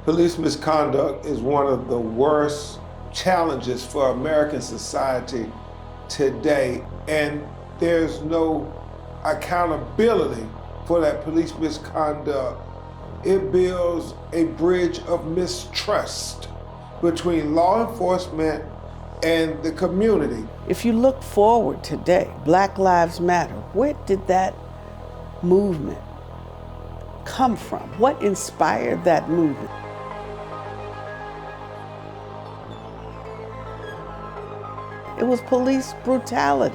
Police misconduct is one of the worst challenges for American society today, and there's no accountability for that police misconduct. It builds a bridge of mistrust between law enforcement and the community. If you look forward today, Black Lives Matter, where did that movement come from? What inspired that movement? It was police brutality.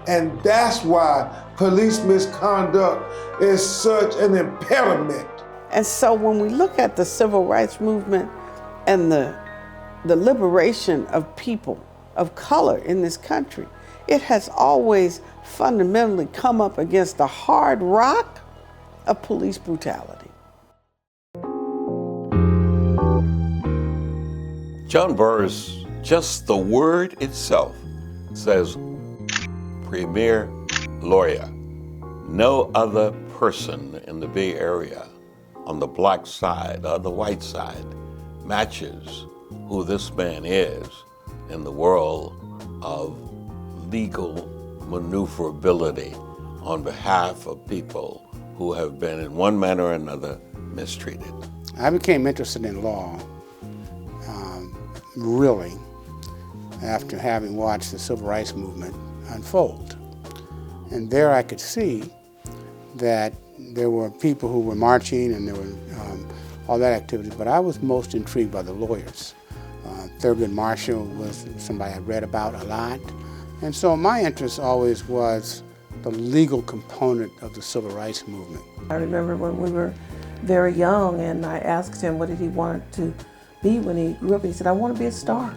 And that's why police misconduct is such an impediment. And so when we look at the civil rights movement and the liberation of people of color in this country, it has always fundamentally come up against the hard rock of police brutality. John Burris, just the word itself says premier lawyer. No other person in the Bay Area on the black side or the white side matches who this man is in the world of legal maneuverability on behalf of people who have been in one manner or another mistreated. I became interested in law really after having watched the civil rights movement unfold. And there I could see that there were people who were marching and there were all that activity, but I was most intrigued by the lawyers. Thurgood Marshall was somebody I read about a lot. And so my interest always was the legal component of the civil rights movement. I remember when we were very young and I asked him what did he want to be when he grew up. He said, I want to be a star.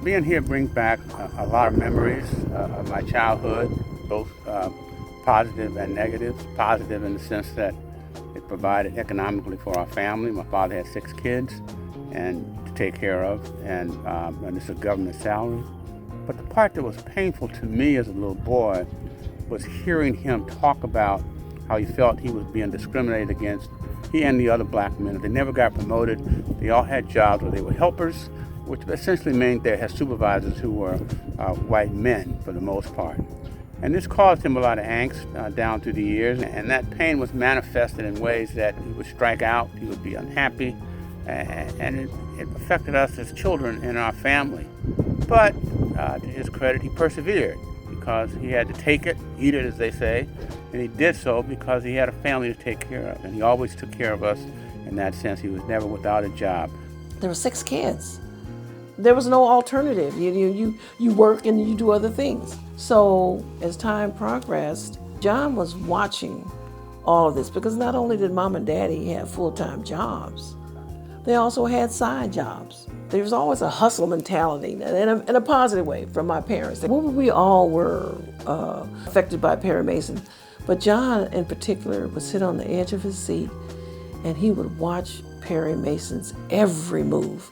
Being here brings back a lot of memories of my childhood, both positive and negative. Positive in the sense that it provided economically for our family. My father had 6 kids and to take care of, and it's a government salary. But the part that was painful to me as a little boy was hearing him talk about how he felt he was being discriminated against, he and the other black men. They never got promoted. They all had jobs where they were helpers, which essentially meant they had supervisors who were white men for the most part. And this caused him a lot of angst down through the years, and that pain was manifested in ways that he would strike out, he would be unhappy, and it affected us as children in our family. But to his credit, he persevered because he had to take it, eat it as they say, and he did so because he had a family to take care of, and he always took care of us in that sense. He was never without a job. There were 6 kids. There was no alternative. You work and you do other things. So as time progressed, John was watching all of this because not only did mom and daddy have full-time jobs, they also had side jobs. There was always a hustle mentality in a positive way from my parents. We all were affected by Perry Mason, but John in particular would sit on the edge of his seat and he would watch Perry Mason's every move.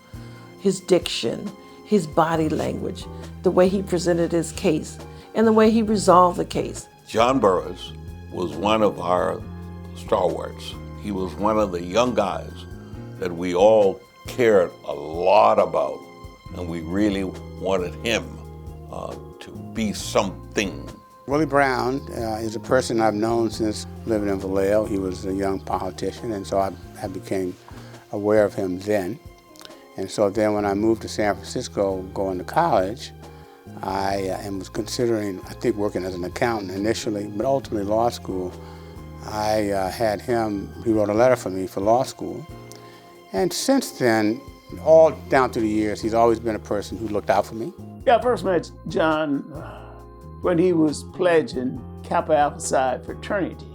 His diction, his body language, the way he presented his case, and the way he resolved the case. John Burris was one of our stalwarts. He was one of the young guys that we all cared a lot about, and we really wanted him to be something. Willie Brown is a person I've known since living in Vallejo. He was a young politician, and so I became aware of him then. And so then when I moved to San Francisco going to college, I was considering, I think, working as an accountant initially, but ultimately law school. I had him, he wrote a letter for me for law school. And since then, all down through the years, he's always been a person who looked out for me. Yeah, I first met John when he was pledging Kappa Alpha Psi fraternity.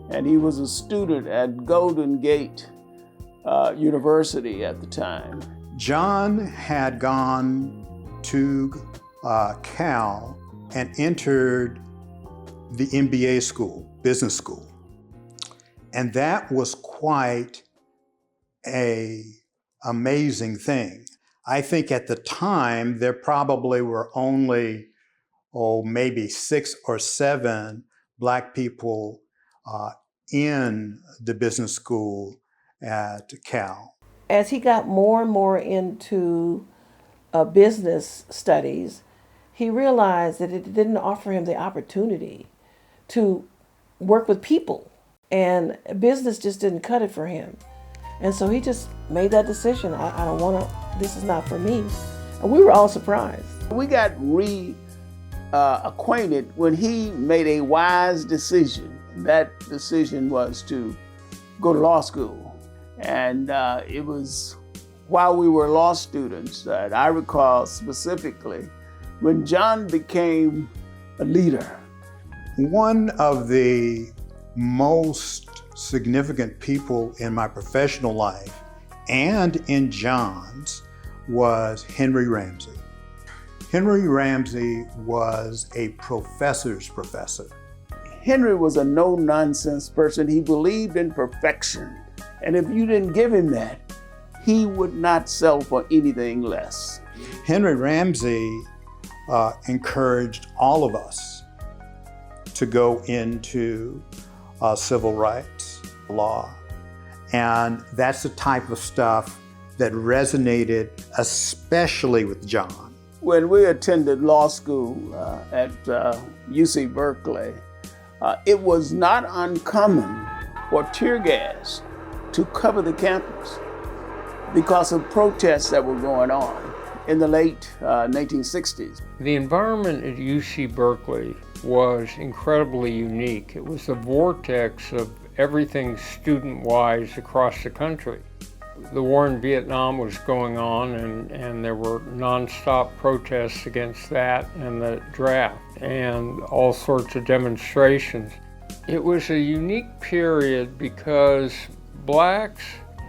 And he was a student at Golden Gate University at the time. John had gone to Cal and entered the MBA school, business school. And that was quite an amazing thing. I think at the time there probably were only, maybe 6 or 7 Black people in the business school at Cal. As he got more and more into business studies, he realized that it didn't offer him the opportunity to work with people, and business just didn't cut it for him. And so he just made that decision. I don't want to, this is not for me. And we were all surprised. We got acquainted when he made a wise decision. That decision was to go to law school. And it was while we were law students that I recall specifically when John became a leader. One of the most significant people in my professional life and in John's was Henry Ramsey. Henry Ramsey was a professor's professor. Henry was a no-nonsense person. He believed in perfection. And if you didn't give him that, he would not sell for anything less. Henry Ramsey encouraged all of us to go into civil rights law. And that's the type of stuff that resonated especially with John. When we attended law school at UC Berkeley, it was not uncommon for tear gas to cover the campus because of protests that were going on in the late 1960s. The environment at UC Berkeley was incredibly unique. It was the vortex of everything student-wise across the country. The war in Vietnam was going on, and there were nonstop protests against that and the draft and all sorts of demonstrations. It was a unique period because blacks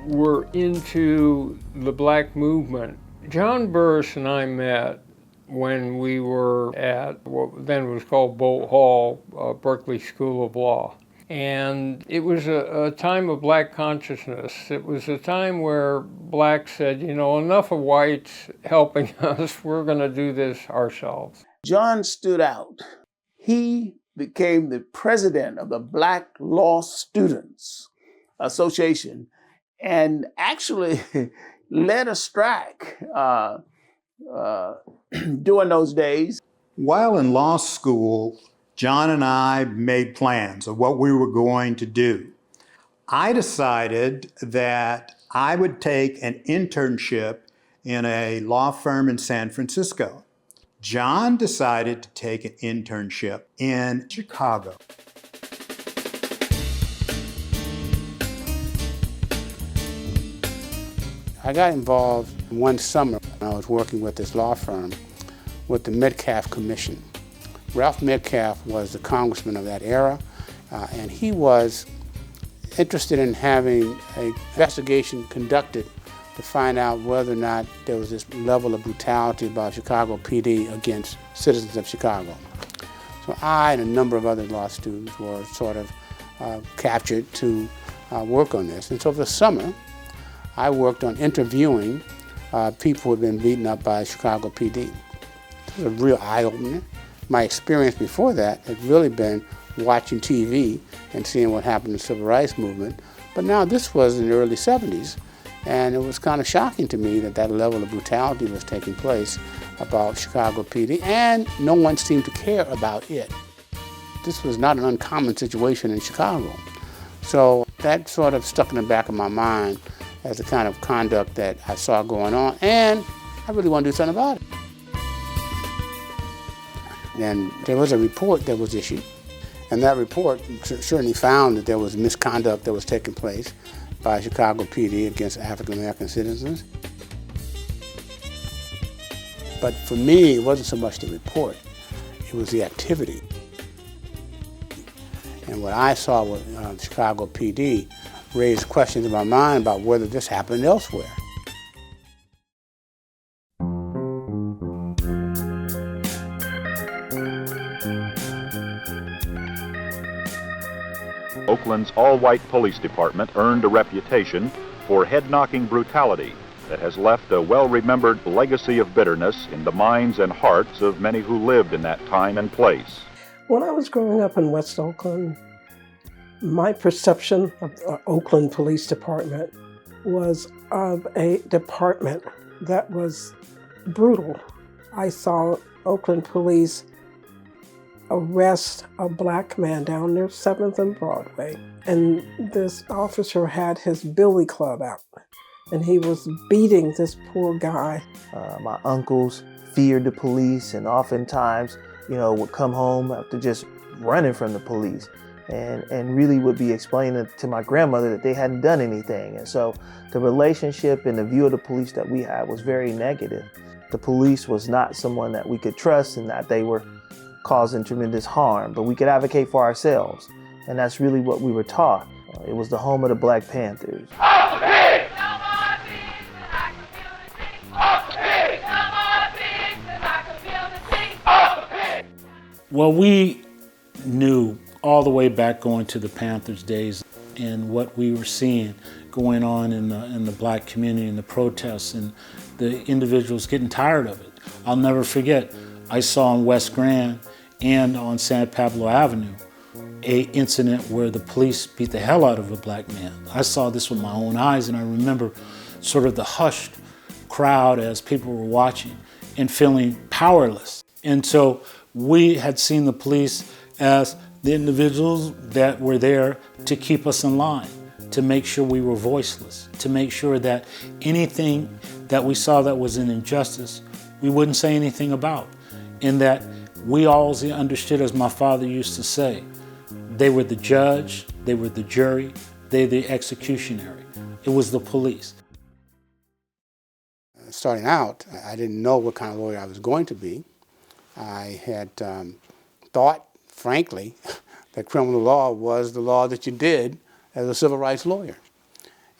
were into the black movement. John Burris and I met when we were at what then was called Bolt Hall, Berkeley School of Law. And it was a time of black consciousness. It was a time where blacks said, you know, enough of whites helping us, we're going to do this ourselves. John stood out. He became the president of the Black Law Students Association and actually led a strike during those days. While in law school, John and I made plans of what we were going to do. I decided that I would take an internship in a law firm in San Francisco. John decided to take an internship in Chicago. I got involved one summer when I was working with this law firm with the Metcalf Commission. Ralph Metcalf was the congressman of that era, and he was interested in having an investigation conducted to find out whether or not there was this level of brutality by Chicago PD against citizens of Chicago. So I and a number of other law students were sort of captured to work on this. And so for the summer, I worked on interviewing people who had been beaten up by Chicago PD. It was a real eye-opener. My experience before that had really been watching TV and seeing what happened in the civil rights movement. But now this was in the early 70s, and it was kind of shocking to me that that level of brutality was taking place about Chicago PD, and no one seemed to care about it. This was not an uncommon situation in Chicago. So that sort of stuck in the back of my mind as the kind of conduct that I saw going on, and I really want to do something about it. And there was a report that was issued, and that report certainly found that there was misconduct that was taking place by Chicago PD against African American citizens. But for me, it wasn't so much the report, it was the activity. And what I saw with Chicago PD raised questions in my mind about whether this happened elsewhere. Oakland's all-white police department earned a reputation for head-knocking brutality that has left a well-remembered legacy of bitterness in the minds and hearts of many who lived in that time and place. When I was growing up in West Oakland, My perception of the Oakland Police Department was of a department that was brutal. I saw Oakland Police arrest a black man down near 7th and Broadway, and this officer had his billy club out, and he was beating this poor guy. My uncles feared the police, and oftentimes, would come home after just running from the police, and really would be explaining to my grandmother that they hadn't done anything. And so the relationship and the view of the police that we had was very negative. The police was not someone that we could trust, and that they were causing tremendous harm, but we could advocate for ourselves. And that's really what we were taught. It was the home of the Black Panthers. Well, we knew all the way back going to the Panthers days and what we were seeing going on in the black community and the protests and the individuals getting tired of it. I'll never forget, I saw on West Grand and on San Pablo Avenue a incident where the police beat the hell out of a black man. I saw this with my own eyes, and I remember sort of the hushed crowd as people were watching and feeling powerless. And so we had seen the police as the individuals that were there to keep us in line, to make sure we were voiceless, to make sure that anything that we saw that was an injustice, we wouldn't say anything about. And that we always understood, as my father used to say, they were the judge, they were the jury, they the executionary. It was the police. Starting out, I didn't know what kind of lawyer I was going to be. I had thought, frankly, that criminal law was the law that you did as a civil rights lawyer.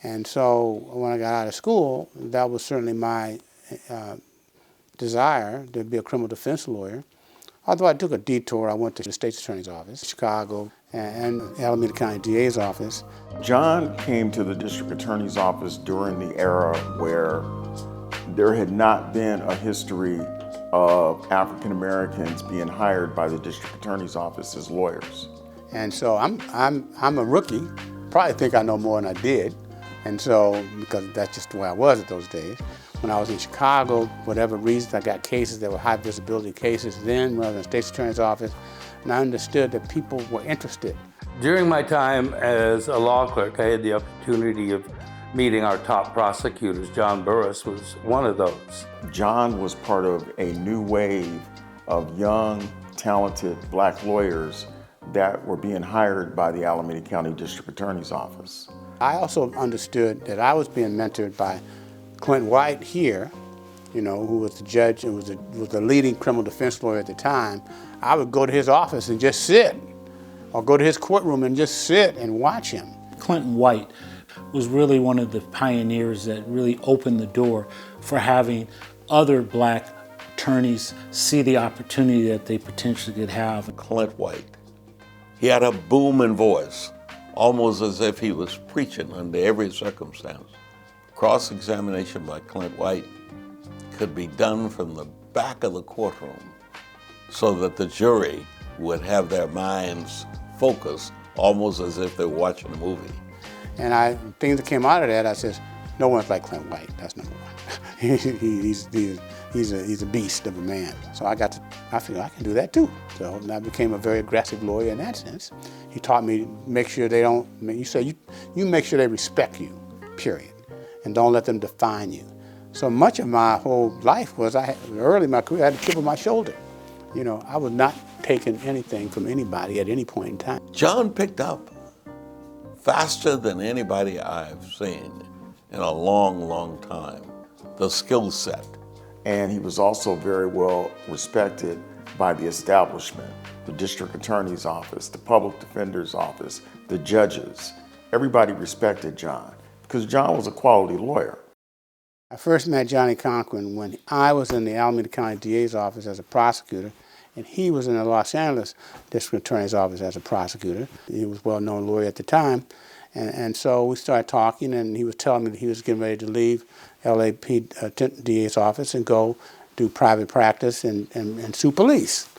And so when I got out of school, that was certainly my desire to be a criminal defense lawyer. Although I took a detour, I went to the State's Attorney's Office, Chicago, and Alameda County DA's office. John came to the District Attorney's Office during the era where there had not been a history of African Americans being hired by the District Attorney's Office as lawyers. And so I'm a rookie, probably think I know more than I did. And so, because that's just the way I was at those days. When I was in Chicago, whatever reason, I got cases that were high visibility cases then, rather than the State's Attorney's Office, and I understood that people were interested. During my time as a law clerk, I had the opportunity of meeting our top prosecutors. John Burris was one of those. John was part of a new wave of young, talented black lawyers that were being hired by the Alameda County District Attorney's Office. I also understood that I was being mentored by Clint White here, who was the judge and was the leading criminal defense lawyer at the time. I would go to his office and just sit, or go to his courtroom and just sit and watch him. Clinton White was really one of the pioneers that really opened the door for having other black attorneys see the opportunity that they potentially could have. Clint White, he had a booming voice, almost as if he was preaching under every circumstance. Cross-examination by Clint White could be done from the back of the courtroom so that the jury would have their minds focused almost as if they were watching a movie. And things that came out of that, I said, no one's like Clint White, that's number one. He's a beast of a man. So I figured I can do that too. So I became a very aggressive lawyer in that sense. He taught me to make sure they don't, you make sure they respect you, period. And don't let them define you. So much of my whole life was, early in my career, I had a chip on my shoulder. I was not taking anything from anybody at any point in time. John picked up faster than anybody I've seen in a long, long time, the skill set. And he was also very well respected by the establishment, the District Attorney's Office, the Public Defender's Office, the judges. Everybody respected John because John was a quality lawyer. I first met Johnny Conklin when I was in the Alameda County DA's office as a prosecutor, and he was in the Los Angeles District Attorney's office as a prosecutor. He was a well-known lawyer at the time, and so we started talking, and he was telling me that he was getting ready to leave DA's office and go do private practice and sue police.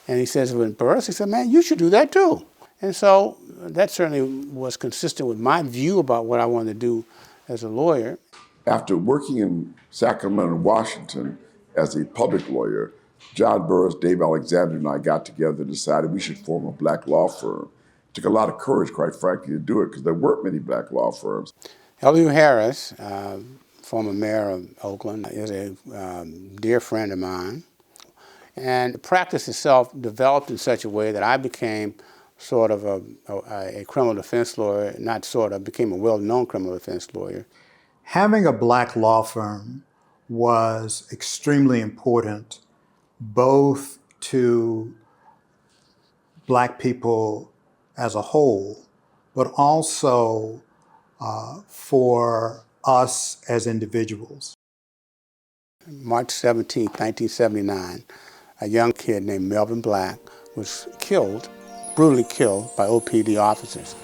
And he says, when Burris, he said, man, you should do that too. And so that certainly was consistent with my view about what I wanted to do as a lawyer. After working in Sacramento and Washington as a public lawyer, John Burris, Dave Alexander, and I got together and decided we should form a black law firm. It took a lot of courage, quite frankly, to do it because there weren't many black law firms. L.U. Harris, former mayor of Oakland, is a dear friend of mine. And the practice itself developed in such a way that I became sort of a criminal defense lawyer, not sort of, became a well-known criminal defense lawyer. Having a black law firm was extremely important, both to black people as a whole, but also for us as individuals. March 17, 1979, a young kid named Melvin Black was killed, brutally killed by OPD officers.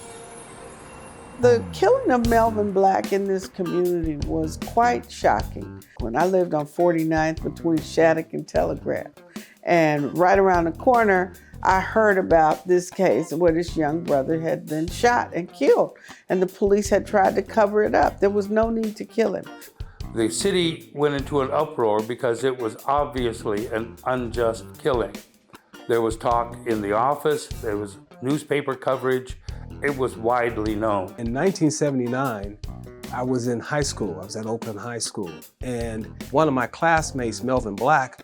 The killing of Melvin Black in this community was quite shocking. When I lived on 49th between Shattuck and Telegraph, and right around the corner, I heard about this case where this young brother had been shot and killed, and the police had tried to cover it up. There was no need to kill him. The city went into an uproar because it was obviously an unjust killing. There was talk in the office, there was newspaper coverage, it was widely known. In 1979, I was in high school. I was at Oakland High School. And one of my classmates, Melvin Black,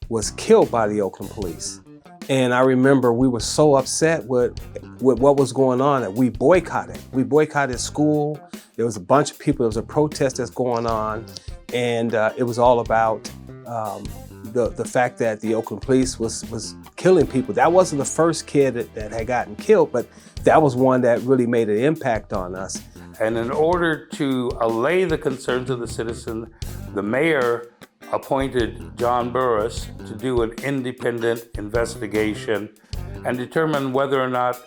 was killed by the Oakland police. And I remember we were so upset with what was going on that we boycotted. We boycotted school. There was a bunch of people, there was a protest that's going on. And it was all about the fact that the Oakland police was killing people. That wasn't the first kid that had gotten killed, but that was one that really made an impact on us. And in order to allay the concerns of the citizen, the mayor appointed John Burris to do an independent investigation and determine whether or not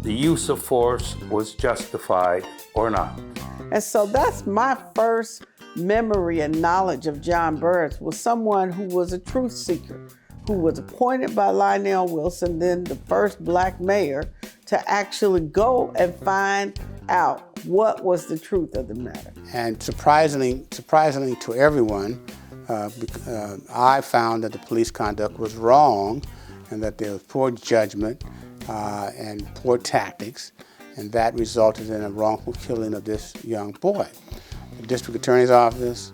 the use of force was justified or not. And so that's my first memory and knowledge of John Burris, was someone who was a truth seeker, who was appointed by Lionel Wilson, then the first black mayor, to actually go and find out what was the truth of the matter. And surprisingly to everyone, I found that the police conduct was wrong and that there was poor judgment and poor tactics, and that resulted in a wrongful killing of this young boy. The district attorney's office,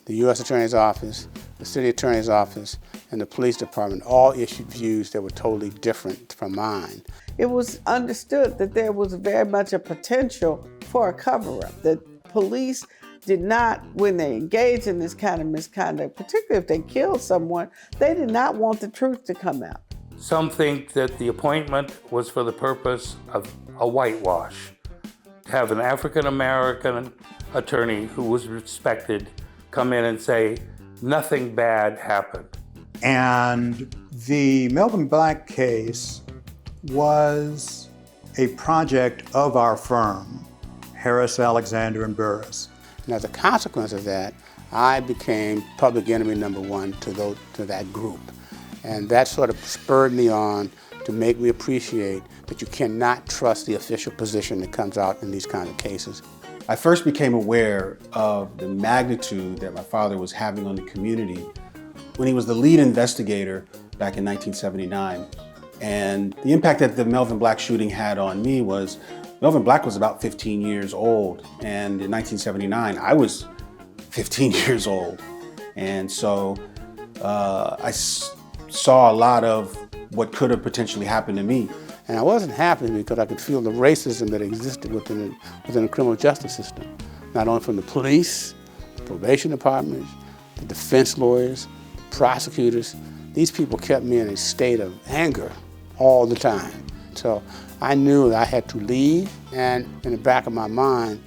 the U.S. attorney's office, the city attorney's office, and the police department all issued views that were totally different from mine. It was understood that there was very much a potential for a cover-up, that police did not, when they engaged in this kind of misconduct, particularly if they killed someone, they did not want the truth to come out. Some think that the appointment was for the purpose of a whitewash, to have an African-American attorney who was respected come in and say, nothing bad happened. And the Melvin Black case was a project of our firm, Harris, Alexander, and Burris. And as a consequence of that, I became public enemy number one to that group. And that sort of spurred me on to make me appreciate that you cannot trust the official position that comes out in these kind of cases. I first became aware of the magnitude that my father was having on the community when he was the lead investigator back in 1979. And the impact that the Melvin Black shooting had on me was, Melvin Black was about 15 years old, and in 1979, I was 15 years old. And so I saw a lot of what could have potentially happened to me. And I wasn't happy because I could feel the racism that existed within the criminal justice system, not only from the police, the probation departments, the defense lawyers, the prosecutors. These people kept me in a state of anger all the time. So I knew that I had to leave, and in the back of my mind,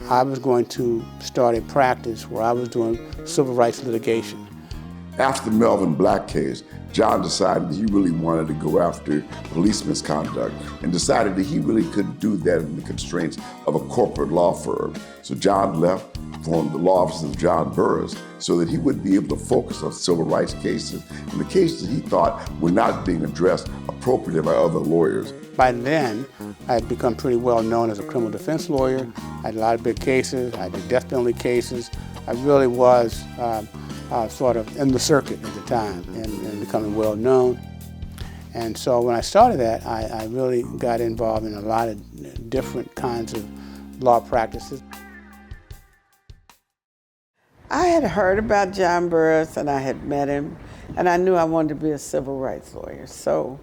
I was going to start a practice where I was doing civil rights litigation. After the Melvin Black case, John decided that he really wanted to go after police misconduct and decided that he really couldn't do that in the constraints of a corporate law firm. So John left, formed the law office of John Burris so that he would be able to focus on civil rights cases and the cases he thought were not being addressed appropriately by other lawyers. By then, I had become pretty well known as a criminal defense lawyer. I had a lot of big cases. I did death penalty cases. I really was sort of in the circuit at the time and becoming well known. And so when I started that, I really got involved in a lot of different kinds of law practices. I had heard about John Burris and I had met him, and I knew I wanted to be a civil rights lawyer. So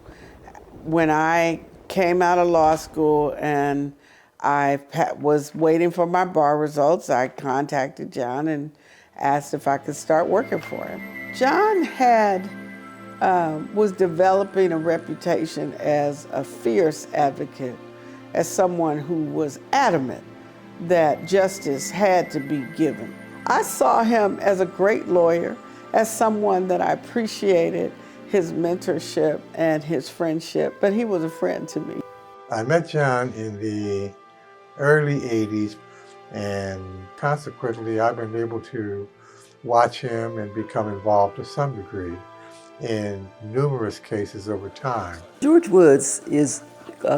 when I came out of law school and I was waiting for my bar results, I contacted John and asked if I could start working for him. John was developing a reputation as a fierce advocate, as someone who was adamant that justice had to be given. I saw him as a great lawyer, as someone that I appreciated his mentorship and his friendship, but he was a friend to me. I met John in the early 80s, and consequently I've been able to watch him and become involved to some degree in numerous cases over time. George Woods is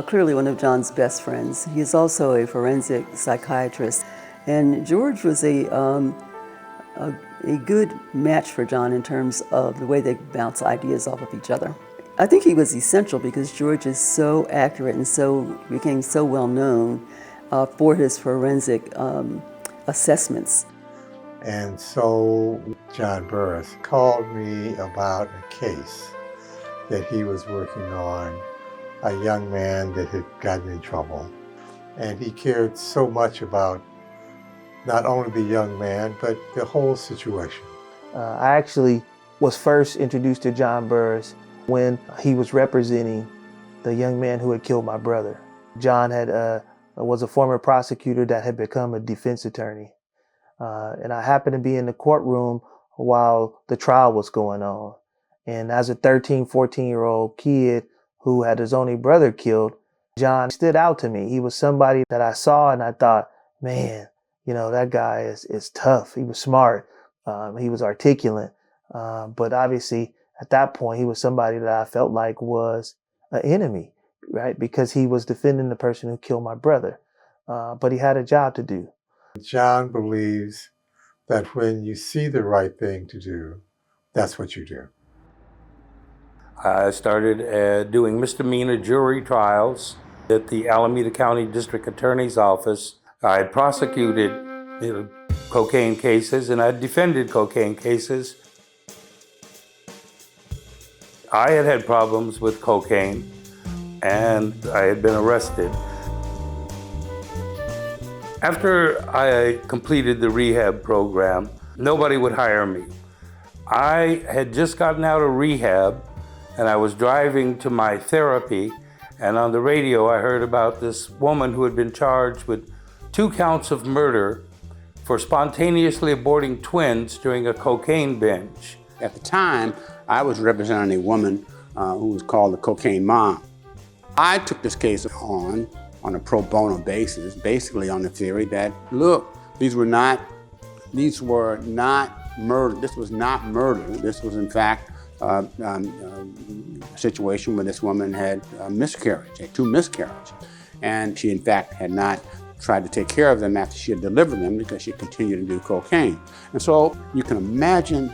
clearly one of John's best friends. He is also a forensic psychiatrist, and George was a good match for John in terms of the way they bounce ideas off of each other. I think he was essential because George is so accurate and became so well known for his forensic assessments. And so John Burris called me about a case that he was working on, a young man that had gotten in trouble. And he cared so much about not only the young man, but the whole situation. I actually was first introduced to John Burris when he was representing the young man who had killed my brother. John was a former prosecutor that had become a defense attorney. And I happened to be in the courtroom while the trial was going on. And as a 13, 14-year-old kid who had his only brother killed, John stood out to me. He was somebody that I saw and I thought, man, you know, that guy is tough. He was smart. He was articulate. But obviously, at that point, he was somebody that I felt like was an enemy, right? Because he was defending the person who killed my brother. But he had a job to do. John believes that when you see the right thing to do, that's what you do. I started doing misdemeanor jury trials at the Alameda County District Attorney's Office. I had prosecuted cocaine cases and I defended cocaine cases. I had problems with cocaine and I had been arrested. After I completed the rehab program, nobody would hire me. I had just gotten out of rehab and I was driving to my therapy, and on the radio I heard about this woman who had been charged with 2 counts of murder for spontaneously aborting twins during a cocaine binge. At the time, I was representing a woman who was called the Cocaine Mom. I took this case on a pro bono basis, basically on the theory that, look, these were not murder. This was not murder. This was, in fact, a situation where this woman had a miscarriage, 2 miscarriages. And she, in fact, had not tried to take care of them after she had delivered them because she continued to do cocaine. And so you can imagine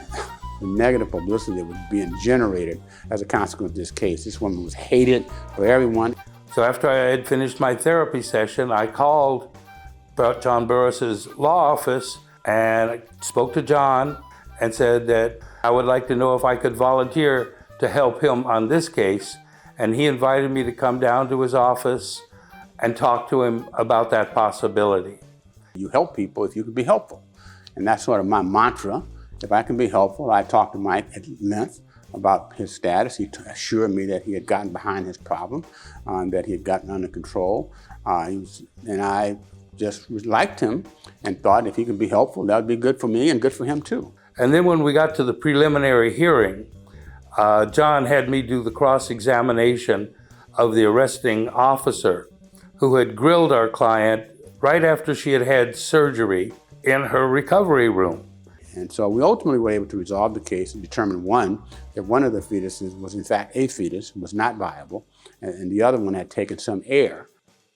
the negative publicity that was being generated as a consequence of this case. This woman was hated by everyone. So after I had finished my therapy session, I called John Burris's law office and I spoke to John and said that I would like to know if I could volunteer to help him on this case. And he invited me to come down to his office and talk to him about that possibility. You help people if you can be helpful. And that's sort of my mantra. If I can be helpful, I talked to Mike at length about his status. He assured me that he had gotten behind his problem, that he had gotten under control. And I just liked him and thought if he could be helpful, that would be good for me and good for him too. And then when we got to the preliminary hearing, John had me do the cross-examination of the arresting officer who had grilled our client right after she had had surgery in her recovery room. And so we ultimately were able to resolve the case and determine, one, that one of the fetuses was in fact a fetus, was not viable, and the other one had taken some air.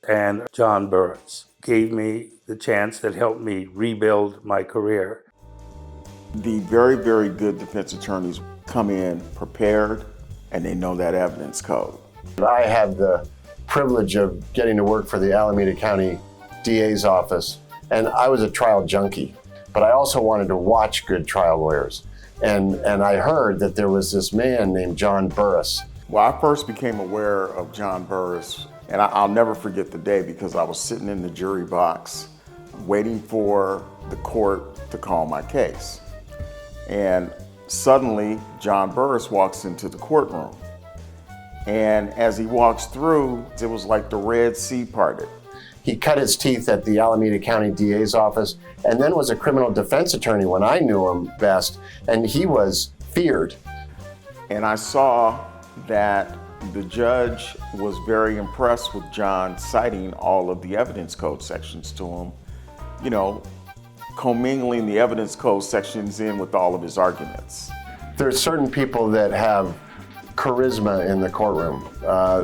And John Burris gave me the chance that helped me rebuild my career. The very, very good defense attorneys come in prepared, and they know that evidence code. I had the privilege of getting to work for the Alameda County DA's office, and I was a trial junkie, but I also wanted to watch good trial lawyers. And I heard that there was this man named John Burris. Well, I first became aware of John Burris, and I'll never forget the day because I was sitting in the jury box waiting for the court to call my case. And suddenly, John Burris walks into the courtroom. And as he walks through, it was like the Red Sea parted. He cut his teeth at the Alameda County DA's office and then was a criminal defense attorney when I knew him best, and he was feared. And I saw that the judge was very impressed with John citing all of the evidence code sections to him, you know, commingling the evidence code sections in with all of his arguments. There's certain people that have charisma in the courtroom.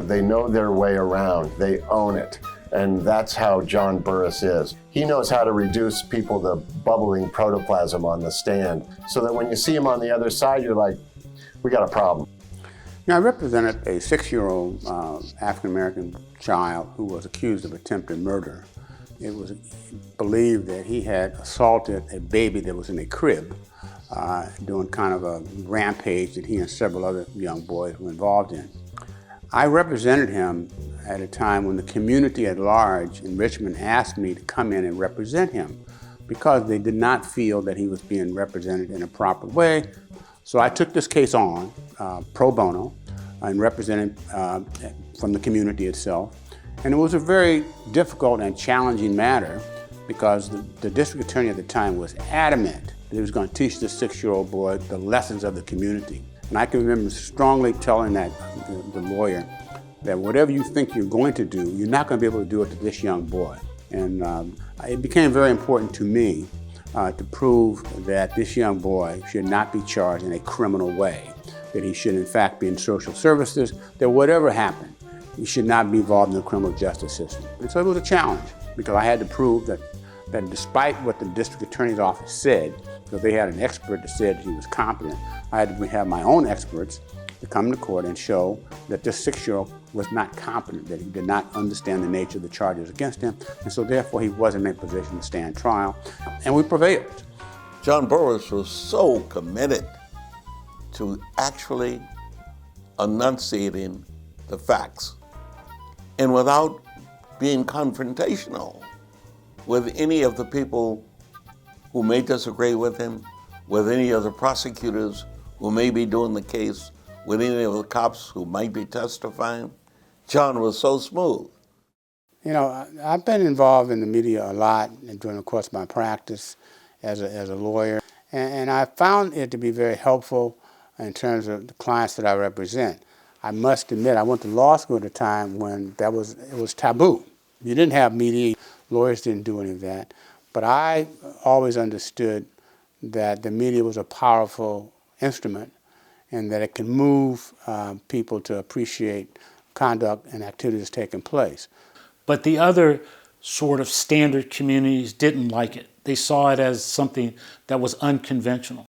They know their way around, they own it. And that's how John Burris is. He knows how to reduce people to bubbling protoplasm on the stand so that when you see him on the other side, you're like, we got a problem. Now, I represented a 6-year-old African-American child who was accused of attempted murder. It was believed that he had assaulted a baby that was in a crib, doing kind of a rampage that he and several other young boys were involved in. I represented him at a time when the community at large in Richmond asked me to come in and represent him because they did not feel that he was being represented in a proper way. So I took this case on pro bono and represented from the community itself. And it was a very difficult and challenging matter because the district attorney at the time was adamant that he was going to teach this 6-year-old boy the lessons of the community. And I can remember strongly telling the lawyer that whatever you think you're going to do, you're not going to be able to do it to this young boy. And it became very important to me to prove that this young boy should not be charged in a criminal way, that he should in fact be in social services, that whatever happened, he should not be involved in the criminal justice system. And so it was a challenge because I had to prove that despite what the district attorney's office said, because they had an expert that said he was competent, I had to have my own experts to come to court and show that this 6-year-old was not competent, that he did not understand the nature of the charges against him, and so therefore he wasn't in a position to stand trial, and we prevailed. John Burris was so committed to actually enunciating the facts, and without being confrontational with any of the people who may disagree with him, with any of the prosecutors who may be doing the case, with any of the cops who might be testifying. John was so smooth. You know, I've been involved in the media a lot during the course of my practice as a lawyer, and I found it to be very helpful in terms of the clients that I represent. I must admit, I went to law school at a time when it was taboo. You didn't have media, lawyers didn't do any of that. But I always understood that the media was a powerful instrument and that it can move people to appreciate conduct and activities taking place. But the other sort of standard communities didn't like it. They saw it as something that was unconventional.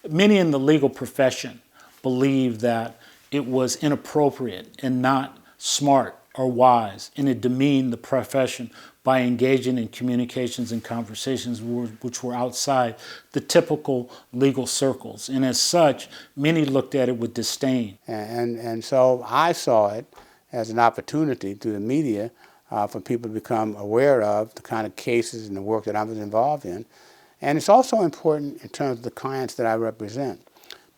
Many in the legal profession believed that it was inappropriate and not smart or wise, and it demeaned the profession by engaging in communications and conversations which were outside the typical legal circles. And as such, many looked at it with disdain. And so I saw it as an opportunity through the media for people to become aware of the kind of cases and the work that I was involved in. And it's also important in terms of the clients that I represent,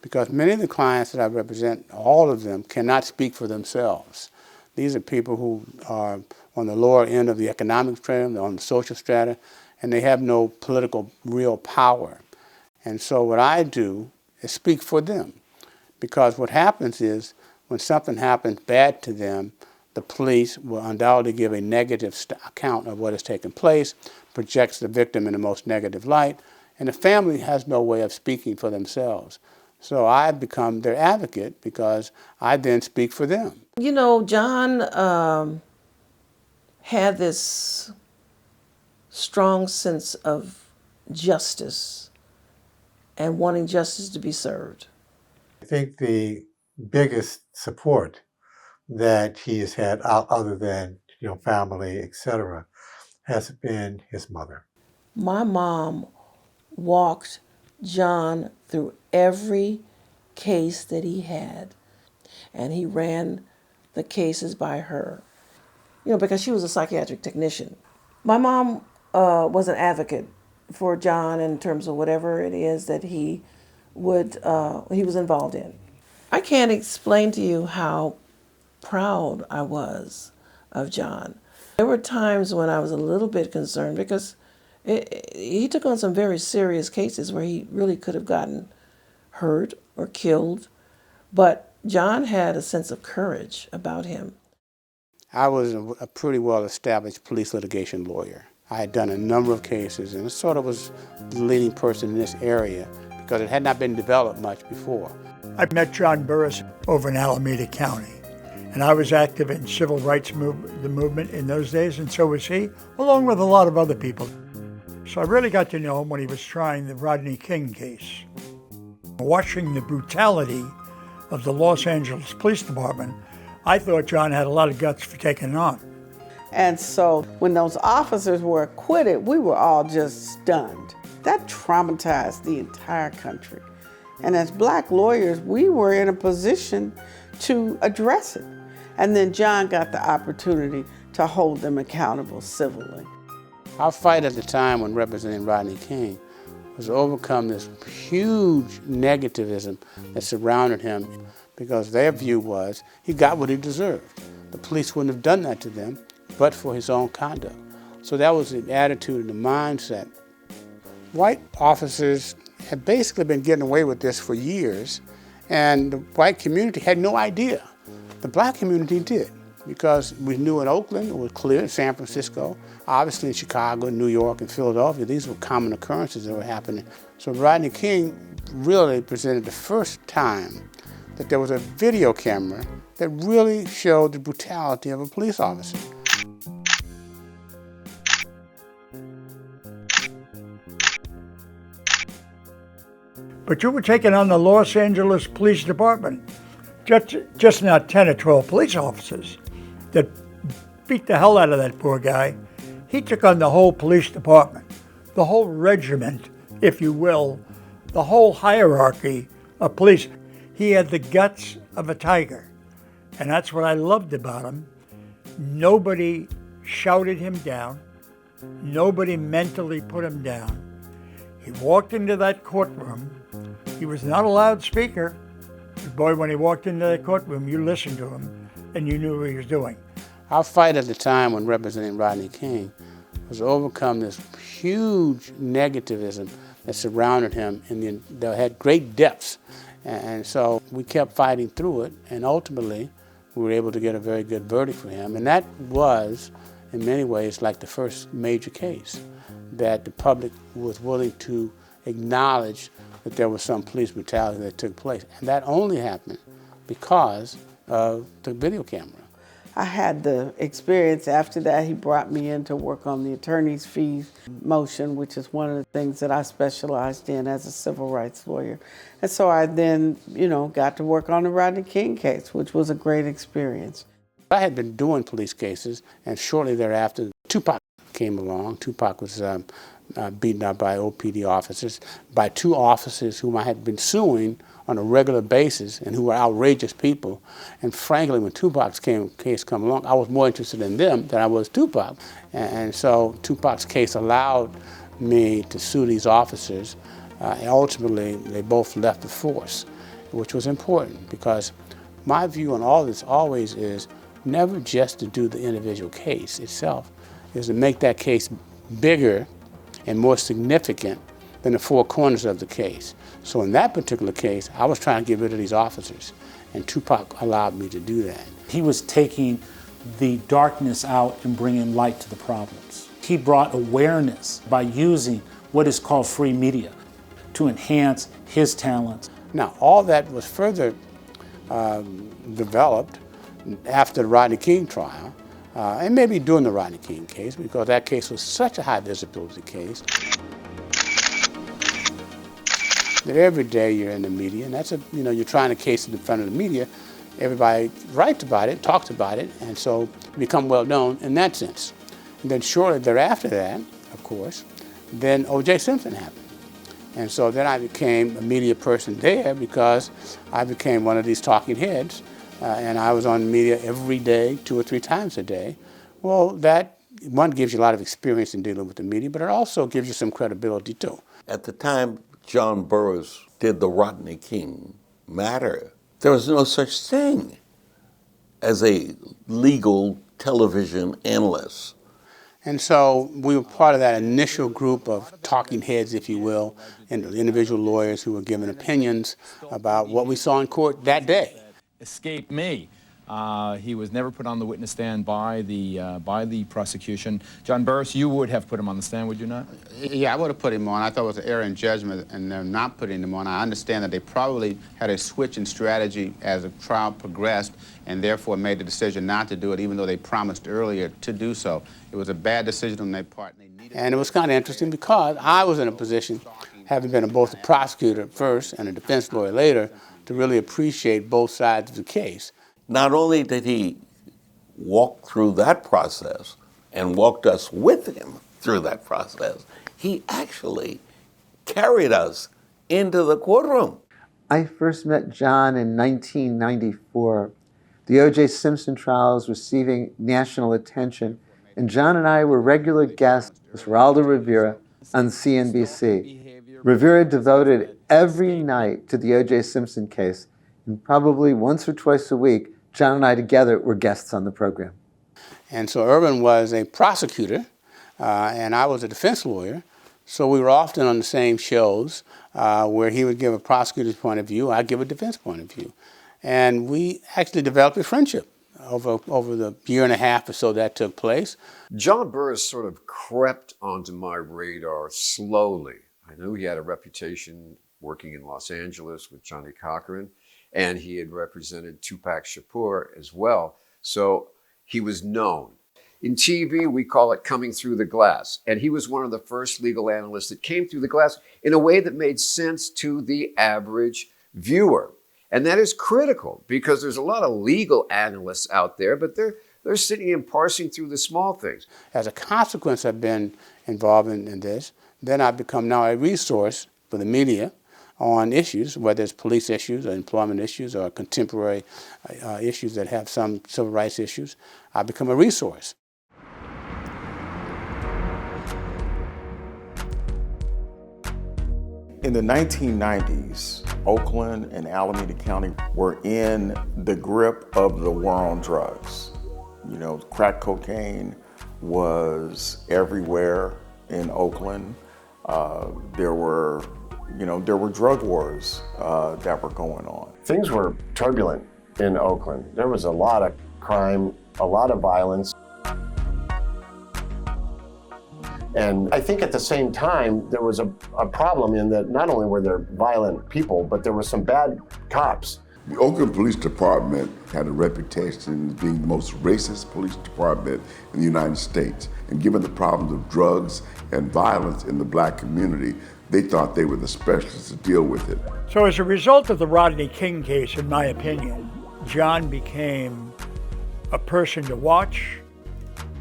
because many of the clients that I represent, all of them, cannot speak for themselves. These are people who are on the lower end of the economic strata, they're on the social strata, and they have no political real power. And so what I do is speak for them. Because what happens is when something happens bad to them, the police will undoubtedly give a negative account of what has taken place, projects the victim in the most negative light, and the family has no way of speaking for themselves. So I become their advocate because I then speak for them. You know, John had this strong sense of justice and wanting justice to be served. I think the biggest support that he has had, other than family, etc., has been his mother. My mom walked John through every case that he had, and he ran the cases by her, because she was a psychiatric technician. My mom was an advocate for John in terms of whatever it is that he was involved in. I can't explain to you how proud I was of John. There were times when I was a little bit concerned because he took on some very serious cases where he really could have gotten hurt or killed, but John had a sense of courage about him. I was a pretty well-established police litigation lawyer. I had done a number of cases and sort of was the leading person in this area because it had not been developed much before. I met John Burris over in Alameda County, and I was active in civil rights the movement in those days, and so was he, along with a lot of other people. So I really got to know him when he was trying the Rodney King case. Watching the brutality of the Los Angeles Police Department, I thought John had a lot of guts for taking it on. And so when those officers were acquitted, we were all just stunned. That traumatized the entire country. And as black lawyers, we were in a position to address it. And then John got the opportunity to hold them accountable civilly. Our fight at the time when representing Rodney King was to overcome this huge negativism that surrounded him because their view was he got what he deserved. The police wouldn't have done that to them but for his own conduct. So that was the attitude and the mindset. White officers had basically been getting away with this for years, and the white community had no idea. The black community did, because we knew in Oakland, it was clear, in San Francisco, obviously in Chicago, New York, and Philadelphia, these were common occurrences that were happening. So Rodney King really presented the first time that there was a video camera that really showed the brutality of a police officer. But you were taking on the Los Angeles Police Department, just not 10 or 12 police officers that beat the hell out of that poor guy. He took on the whole police department, the whole regiment, if you will, the whole hierarchy of police. He had the guts of a tiger, and that's what I loved about him. Nobody shouted him down. Nobody mentally put him down. He walked into that courtroom. He was not a loudspeaker, but boy, when he walked into that courtroom, you listened to him and you knew what he was doing. Our fight at the time when representing Rodney King was to overcome this huge negativism that surrounded him and that had great depths. And so we kept fighting through it, and ultimately we were able to get a very good verdict for him. And that was, in many ways, like the first major case that the public was willing to acknowledge that there was some police brutality that took place. And that only happened because of the video camera. I had the experience after that. He brought me in to work on the attorney's fees motion, which is one of the things that I specialized in as a civil rights lawyer. And so I then, got to work on the Rodney King case, which was a great experience. I had been doing police cases, and shortly thereafter, Tupac came along. Tupac was beaten up by OPD officers, by two officers whom I had been suing on a regular basis and who were outrageous people. And frankly, when Tupac's case came along, I was more interested in them than I was Tupac. And so Tupac's case allowed me to sue these officers. And ultimately, they both left the force, which was important because my view on all this always is never just to do the individual case itself, is to make that case bigger and more significant than the four corners of the case. So in that particular case, I was trying to get rid of these officers, and Tupac allowed me to do that. He was taking the darkness out and bringing light to the problems. He brought awareness by using what is called free media to enhance his talents. Now, all that was further developed after the Rodney King trial, and maybe during the Rodney King case, because that case was such a high visibility case that every day you're in the media, and you're trying a case in front of the media, everybody writes about it, talks about it, and so you become well known in that sense. And then shortly thereafter that, of course, then O.J. Simpson happened. And so then I became a media person there because I became one of these talking heads, and I was on the media every day, 2 or 3 times a day. Well, that, one, gives you a lot of experience in dealing with the media, but it also gives you some credibility too. At the time John Burris did the Rodney King matter, there was no such thing as a legal television analyst. And so we were part of that initial group of talking heads, if you will, and individual lawyers who were giving opinions about what we saw in court that day. Escaped me. He was never put on the witness stand by the prosecution. John Burris, you would have put him on the stand, would you not? Yeah, I would have put him on. I thought it was an error in judgment in them not putting him on. I understand that they probably had a switch in strategy as the trial progressed and therefore made the decision not to do it, even though they promised earlier to do so. It was a bad decision on their part. And it was kind of interesting because I was in a position, having been both a prosecutor first and a defense lawyer later, to really appreciate both sides of the case. Not only did he walk through that process and walked us with him through that process, he actually carried us into the courtroom. I first met John in 1994. The O.J. Simpson trial was receiving national attention, and John and I were regular guests with Geraldo Rivera on CNBC. Rivera devoted every night to the O.J. Simpson case, and probably once or twice a week, John and I together were guests on the program. And so Irvin was a prosecutor, and I was a defense lawyer, so we were often on the same shows where he would give a prosecutor's point of view, I'd give a defense point of view. And we actually developed a friendship over the year and a half or so that took place. John Burris sort of crept onto my radar slowly. I knew he had a reputation working in Los Angeles with Johnny Cochran, and he had represented Tupac Shakur as well. So he was known. In TV, we call it coming through the glass. And he was one of the first legal analysts that came through the glass in a way that made sense to the average viewer. And that is critical because there's a lot of legal analysts out there, but they're sitting and parsing through the small things. As a consequence of being involved in this, then I've become now a resource for the media on issues, whether it's police issues or employment issues or contemporary issues that have some civil rights issues. I've become a resource. In the 1990s, Oakland and Alameda County were in the grip of the war on drugs. You know, crack cocaine was everywhere in Oakland. There were drug wars that were going on. Things were turbulent in Oakland. There was a lot of crime, a lot of violence. And I think at the same time, there was a problem in that not only were there violent people, but there were some bad cops. The Oakland Police Department had a reputation as being the most racist police department in the United States. And given the problems of drugs and violence in the black community, they thought they were the specialists to deal with it. So as a result of the Rodney King case, in my opinion, John became a person to watch,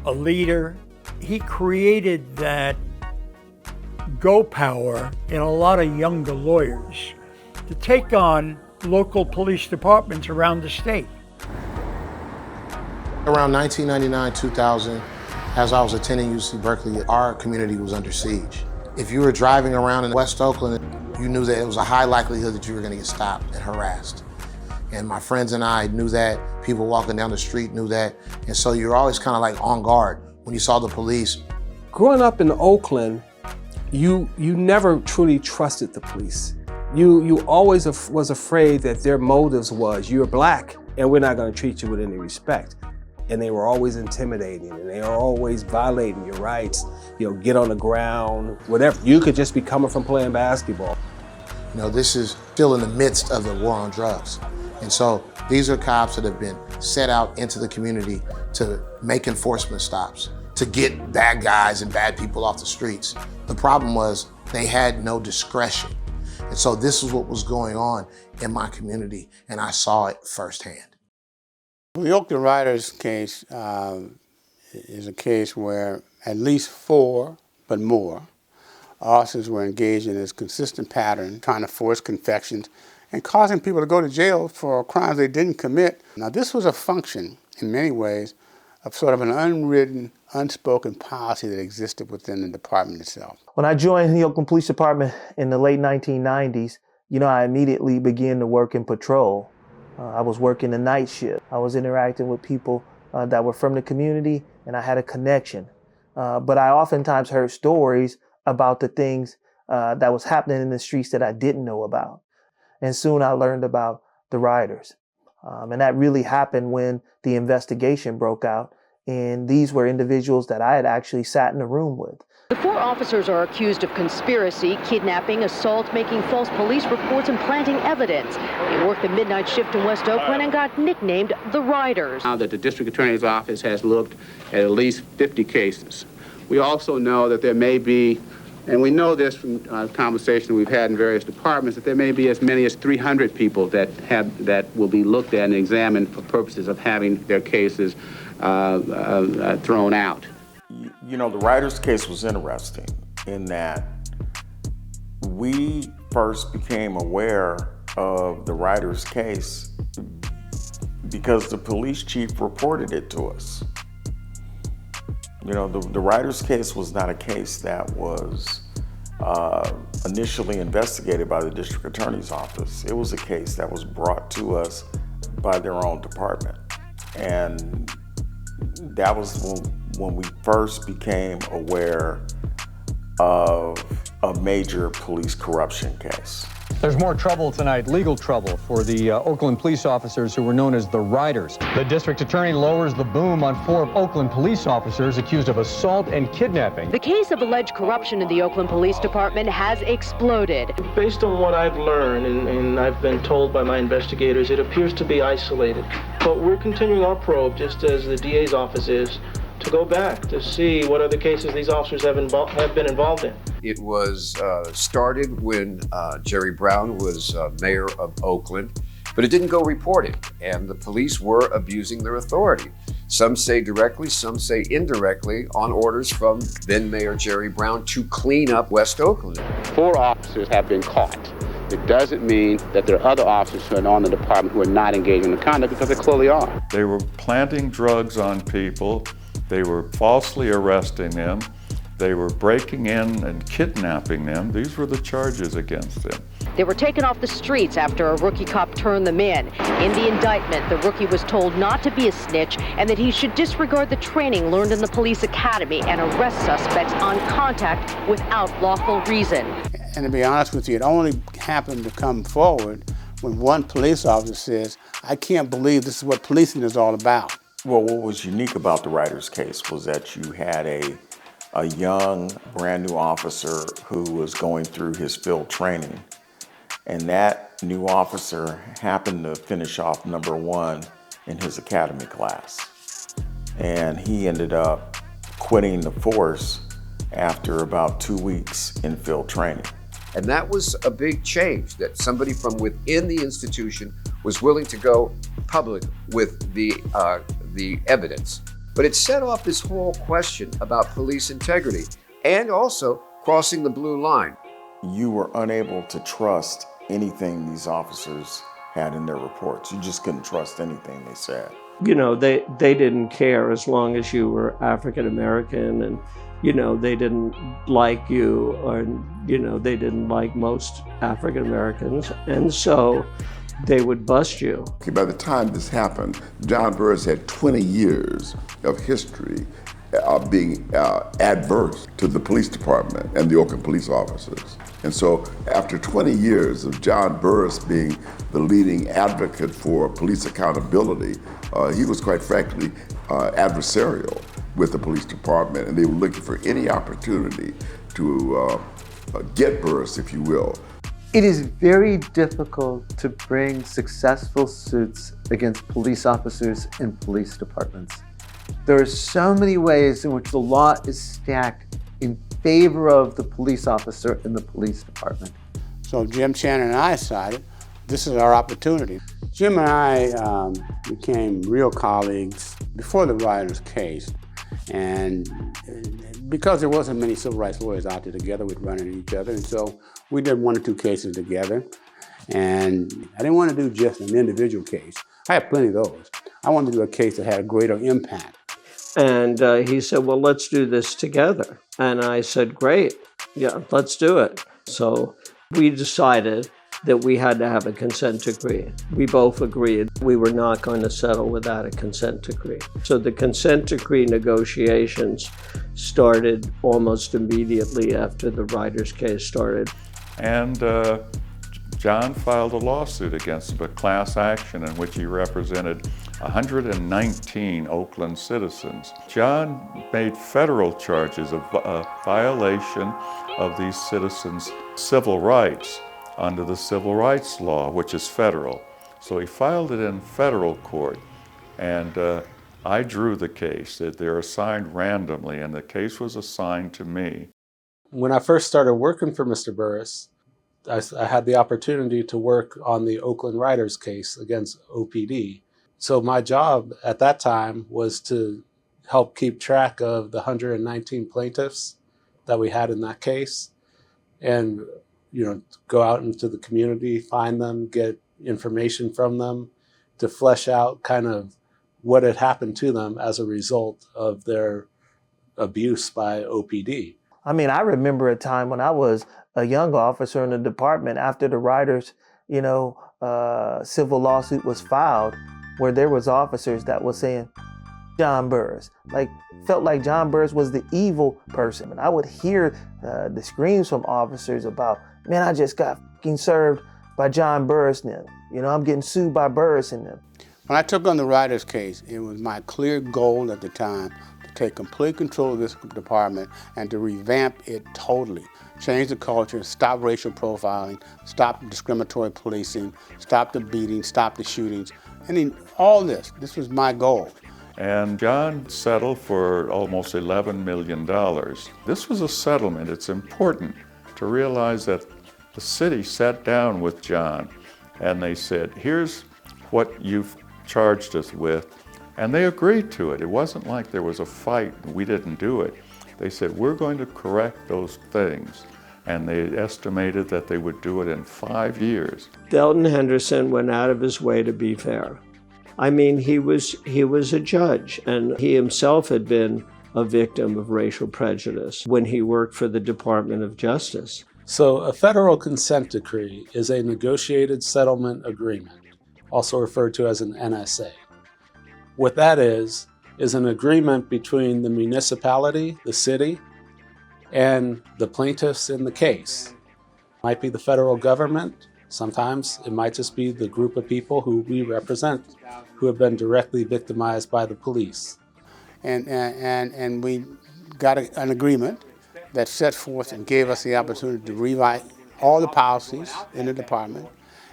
a leader. He created that go power in a lot of younger lawyers to take on local police departments around the state. Around 1999, 2000, as I was attending UC Berkeley, our community was under siege. If you were driving around in West Oakland, you knew that it was a high likelihood that you were going to get stopped and harassed. And my friends and I knew that, people walking down the street knew that, and so you're always kind of like on guard when you saw the police. Growing up in Oakland, you never truly trusted the police. You always was afraid that their motives was, you're black and we're not going to treat you with any respect. And they were always intimidating, and they were always violating your rights. Get on the ground, whatever. You could just be coming from playing basketball. This is still in the midst of the war on drugs. And so these are cops that have been set out into the community to make enforcement stops, to get bad guys and bad people off the streets. The problem was they had no discretion. And so this is what was going on in my community, and I saw it firsthand. Well, the Oakland Riders case is a case where at least 4, but more, officers were engaged in this consistent pattern, trying to force confessions and causing people to go to jail for crimes they didn't commit. Now, this was a function, in many ways, of sort of an unwritten, unspoken policy that existed within the department itself. When I joined the Oakland Police Department in the late 1990s, I immediately began to work in patrol. I was working the night shift. I was interacting with people that were from the community, and I had a connection. But I oftentimes heard stories about the things that was happening in the streets that I didn't know about. And soon I learned about the Riders. And that really happened when the investigation broke out. And these were individuals that I had actually sat in a room with. The 4 officers are accused of conspiracy, kidnapping, assault, making false police reports, and planting evidence. They worked the midnight shift in West Oakland and got nicknamed the Riders. Now that the district attorney's office has looked at least 50 cases. We also know that there may be, and we know this from conversation we've had in various departments, that there may be as many as 300 people that will be looked at and examined for purposes of having their cases thrown out. The Riders case was interesting in that we first became aware of the Riders case because the police chief reported it to us. The Riders case was not a case that was initially investigated by the district attorney's office. It was a case that was brought to us by their own department. And that was when we first became aware of a major police corruption case. There's more trouble tonight, legal trouble, for the Oakland police officers who were known as the Riders. The district attorney lowers the boom on 4 Oakland police officers accused of assault and kidnapping. The case of alleged corruption in the Oakland Police Department has exploded. Based on what I've learned and I've been told by my investigators, it appears to be isolated. But we're continuing our probe, just as the DA's office is, to go back to see what other cases these officers have been involved in. It was started when Jerry Brown was mayor of Oakland, but it didn't go reported, and the police were abusing their authority. Some say directly, some say indirectly, on orders from then Mayor Jerry Brown to clean up West Oakland. 4 officers have been caught. It doesn't mean that there are other officers who are on the department who are not engaged in the conduct, because they clearly are. They were planting drugs on people. They were falsely arresting them. They were breaking in and kidnapping them. These were the charges against them. They were taken off the streets after a rookie cop turned them in. In the indictment, the rookie was told not to be a snitch and that he should disregard the training learned in the police academy and arrest suspects on contact without lawful reason. And to be honest with you, it only happened to come forward when one police officer says, "I can't believe this is what policing is all about." Well, what was unique about the Riders case was that you had a young, brand new officer who was going through his field training. And that new officer happened to finish off number 1 in his academy class. And he ended up quitting the force after about 2 weeks in field training. And that was a big change, that somebody from within the institution was willing to go public with the evidence. But it set off this whole question about police integrity and also crossing the blue line. You were unable to trust anything these officers had in their reports. You just couldn't trust anything they said. They didn't care as long as you were African American, and they didn't like you, or they didn't like most African Americans, and so they would bust you. Okay, by the time this happened, John Burris had 20 years of history being adverse to the police department and the Oakland police officers. And so after 20 years of John Burris being the leading advocate for police accountability, he was quite frankly adversarial with the police department, and they were looking for any opportunity to get Burris, if you will. It is very difficult to bring successful suits against police officers in police departments. There are so many ways in which the law is stacked in favor of the police officer in the police department. So Jim Shannon and I decided this is our opportunity. Jim and I became real colleagues before the Riders case. And because there wasn't many civil rights lawyers out there together, we'd run into each other. And so we did 1 or 2 cases together. And I didn't want to do just an individual case. I had plenty of those. I wanted to do a case that had a greater impact. And he said, well, let's do this together. And I said, great, yeah, let's do it. So we decided that we had to have a consent decree. We both agreed we were not going to settle without a consent decree. So the consent decree negotiations started almost immediately after the Riders case started. And John filed a lawsuit against him, a class action in which he represented 119 Oakland citizens. John made federal charges of violation of these citizens' civil rights under the civil rights law, which is federal. So he filed it in federal court, and I drew the case. They're assigned randomly, and the case was assigned to me. When I first started working for Mr. Burris, I had the opportunity to work on the Oakland Riders case against OPD. So my job at that time was to help keep track of the 119 plaintiffs that we had in that case, and go out into the community, find them, get information from them to flesh out kind of what had happened to them as a result of their abuse by OPD. I mean, I remember a time when I was a young officer in the department after the Riders, civil lawsuit was filed, where there was officers that was saying, John Burris, felt like John Burris was the evil person. And I would hear the screams from officers about, man, I just got fucking served by John Burris and them. I'm getting sued by Burris and them. When I took on the Riders case, it was my clear goal at the time to take complete control of this department and to revamp it totally. Change the culture, stop racial profiling, stop discriminatory policing, stop the beatings, stop the shootings. I mean, all this was my goal. And John settled for almost $11 million. This was a settlement. It's important to realize that the city sat down with John and they said, here's what you've charged us with. And they agreed to it. It wasn't like there was a fight and we didn't do it. They said, we're going to correct those things. And they estimated that they would do it in 5 years. Delton Henderson went out of his way to be fair. I mean, he was a judge, and he himself had been a victim of racial prejudice when he worked for the Department of Justice. So a federal consent decree is a negotiated settlement agreement, also referred to as an NSA. What that is an agreement between the municipality, the city, and the plaintiffs in the case. It might be the federal government. Sometimes it might just be the group of people who we represent who have been directly victimized by the police. And we got an agreement that set forth and gave us the opportunity to rewrite all the policies in the department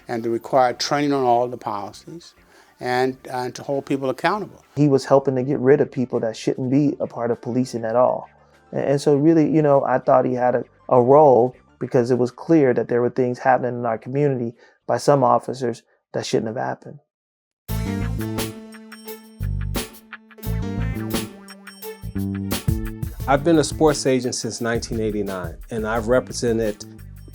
and to require training on all the policies and to hold people accountable. He was helping to get rid of people that shouldn't be a part of policing at all. And so really, I thought he had a role because it was clear that there were things happening in our community by some officers that shouldn't have happened. I've been a sports agent since 1989, and I've represented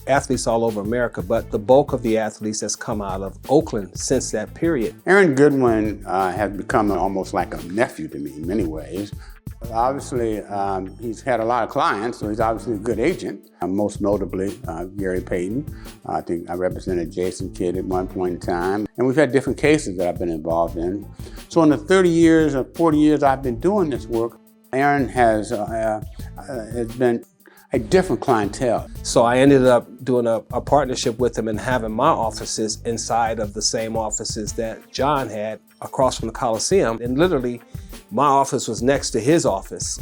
athletes all over America, but the bulk of the athletes has come out of Oakland since that period. Aaron Goodwin has become almost like a nephew to me in many ways. Obviously, he's had a lot of clients, so he's obviously a good agent. Most notably, Gary Payton. I think I represented Jason Kidd at one point in time. And we've had different cases that I've been involved in. So in the 30 years or 40 years I've been doing this work, Aaron has been a different clientele. So I ended up doing a partnership with him and having my offices inside of the same offices that John had across from the Coliseum. And literally, my office was next to his office.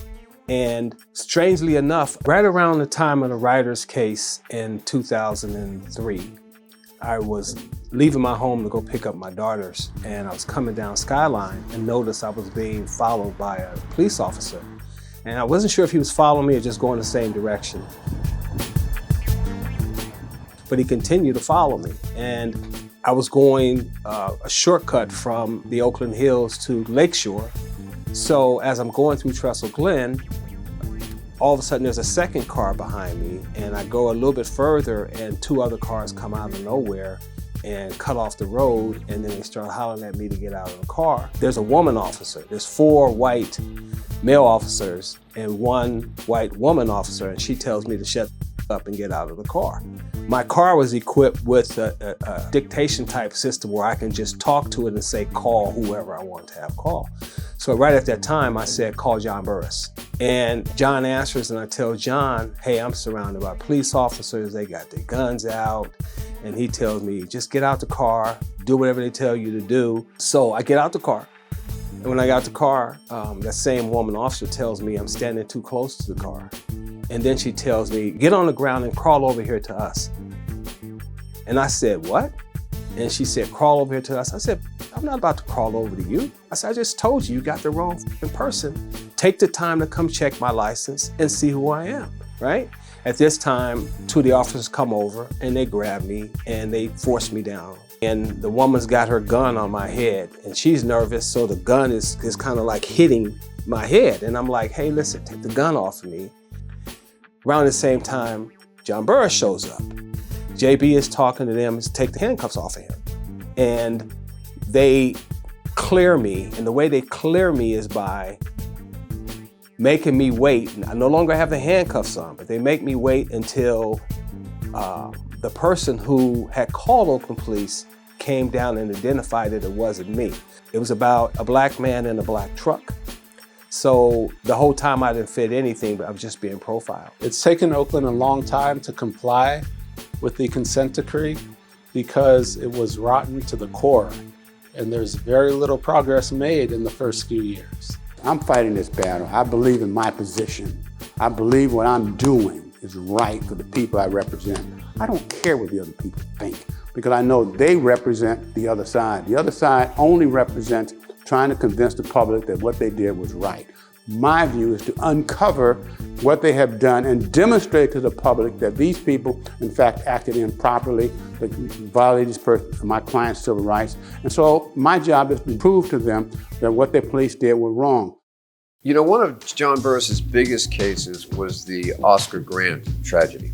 And strangely enough, right around the time of the Riders case in 2003, I was leaving my home to go pick up my daughters, and I was coming down Skyline and noticed I was being followed by a police officer. And I wasn't sure if he was following me or just going the same direction. But he continued to follow me. And I was going a shortcut from the Oakland Hills to Lakeshore. So as I'm going through Trestle Glen, all of a sudden there's a second car behind me, and I go a little bit further and two other cars come out of nowhere and cut off the road, and then they start hollering at me to get out of the car. There's a woman officer. There's 4 white male officers and 1 white woman officer, and she tells me to shut up and get out of the car. My car was equipped with a dictation type system where I can just talk to it and say, call whoever I want to have call. So right at that time, I said, call John Burris. And John answers, and I tell John, hey, I'm surrounded by police officers. They got their guns out. And he tells me, just get out the car, do whatever they tell you to do. So I get out the car. And when I got out the car, that same woman officer tells me I'm standing too close to the car. And then she tells me, get on the ground and crawl over here to us. And I said, what? And she said, crawl over here to us. I said, I'm not about to crawl over to you. I said, I just told you, you got the wrong person. Take the time to come check my license and see who I am, right? At this time, 2 of the officers come over and they grab me and they force me down. And the woman's got her gun on my head and she's nervous, so the gun is kind of like hitting my head. And I'm like, hey, listen, take the gun off of me. Around the same time, John Burris shows up. JB is talking to them to take the handcuffs off of him. And they clear me, and the way they clear me is by making me wait. I no longer have the handcuffs on, but they make me wait until the person who had called Oakland Police came down and identified that it wasn't me. It was about a black man in a black truck. So the whole time I didn't fit anything, but I was just being profiled. It's taken Oakland a long time to comply with the consent decree because it was rotten to the core, and there's very little progress made in the first few years. I'm fighting this battle. I believe in my position. I believe what I'm doing is right for the people I represent. I don't care what the other people think because I know they represent the other side. The other side only represents trying to convince the public that what they did was right. My view is to uncover what they have done and demonstrate to the public that these people, in fact, acted improperly, that violated my client's civil rights. And so my job is to prove to them that what their police did was wrong. You know, one of John Burris's biggest cases was the Oscar Grant tragedy.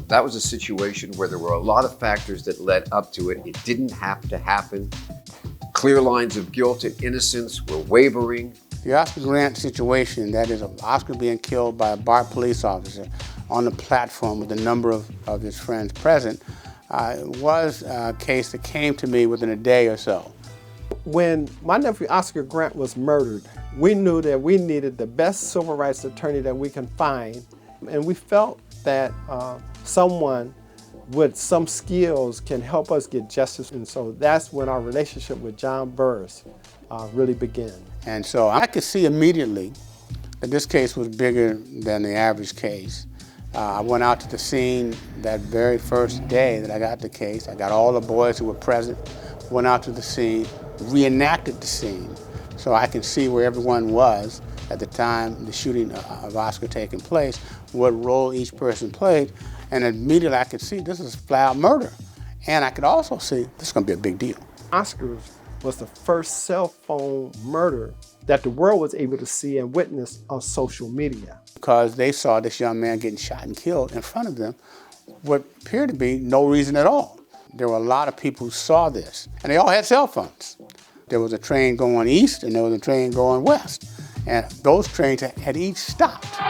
That was a situation where there were a lot of factors that led up to it. It didn't have to happen. Clear lines of guilt and innocence were wavering. The Oscar Grant situation, that is Oscar being killed by a BART police officer on the platform with a number of his friends present, was a case that came to me within a day or so. When my nephew Oscar Grant was murdered, we knew that we needed the best civil rights attorney that we can find, and we felt that someone with some skills can help us get justice. And so that's when our relationship with John Burris really began. And so I could see immediately that this case was bigger than the average case. I went out to the scene that very first day that I got the case. I got all the boys who were present, went out to the scene, reenacted the scene so I can see where everyone was at the time the shooting of Oscar taking place, what role each person played, and immediately I could see this is flat murder. And I could also see this is going to be a big deal. Oscar was the first cell phone murder that the world was able to see and witness on social media. Because they saw this young man getting shot and killed in front of them, what appeared to be no reason at all. There were a lot of people who saw this, and they all had cell phones. There was a train going east and there was a train going west, and those trains had each stopped. Get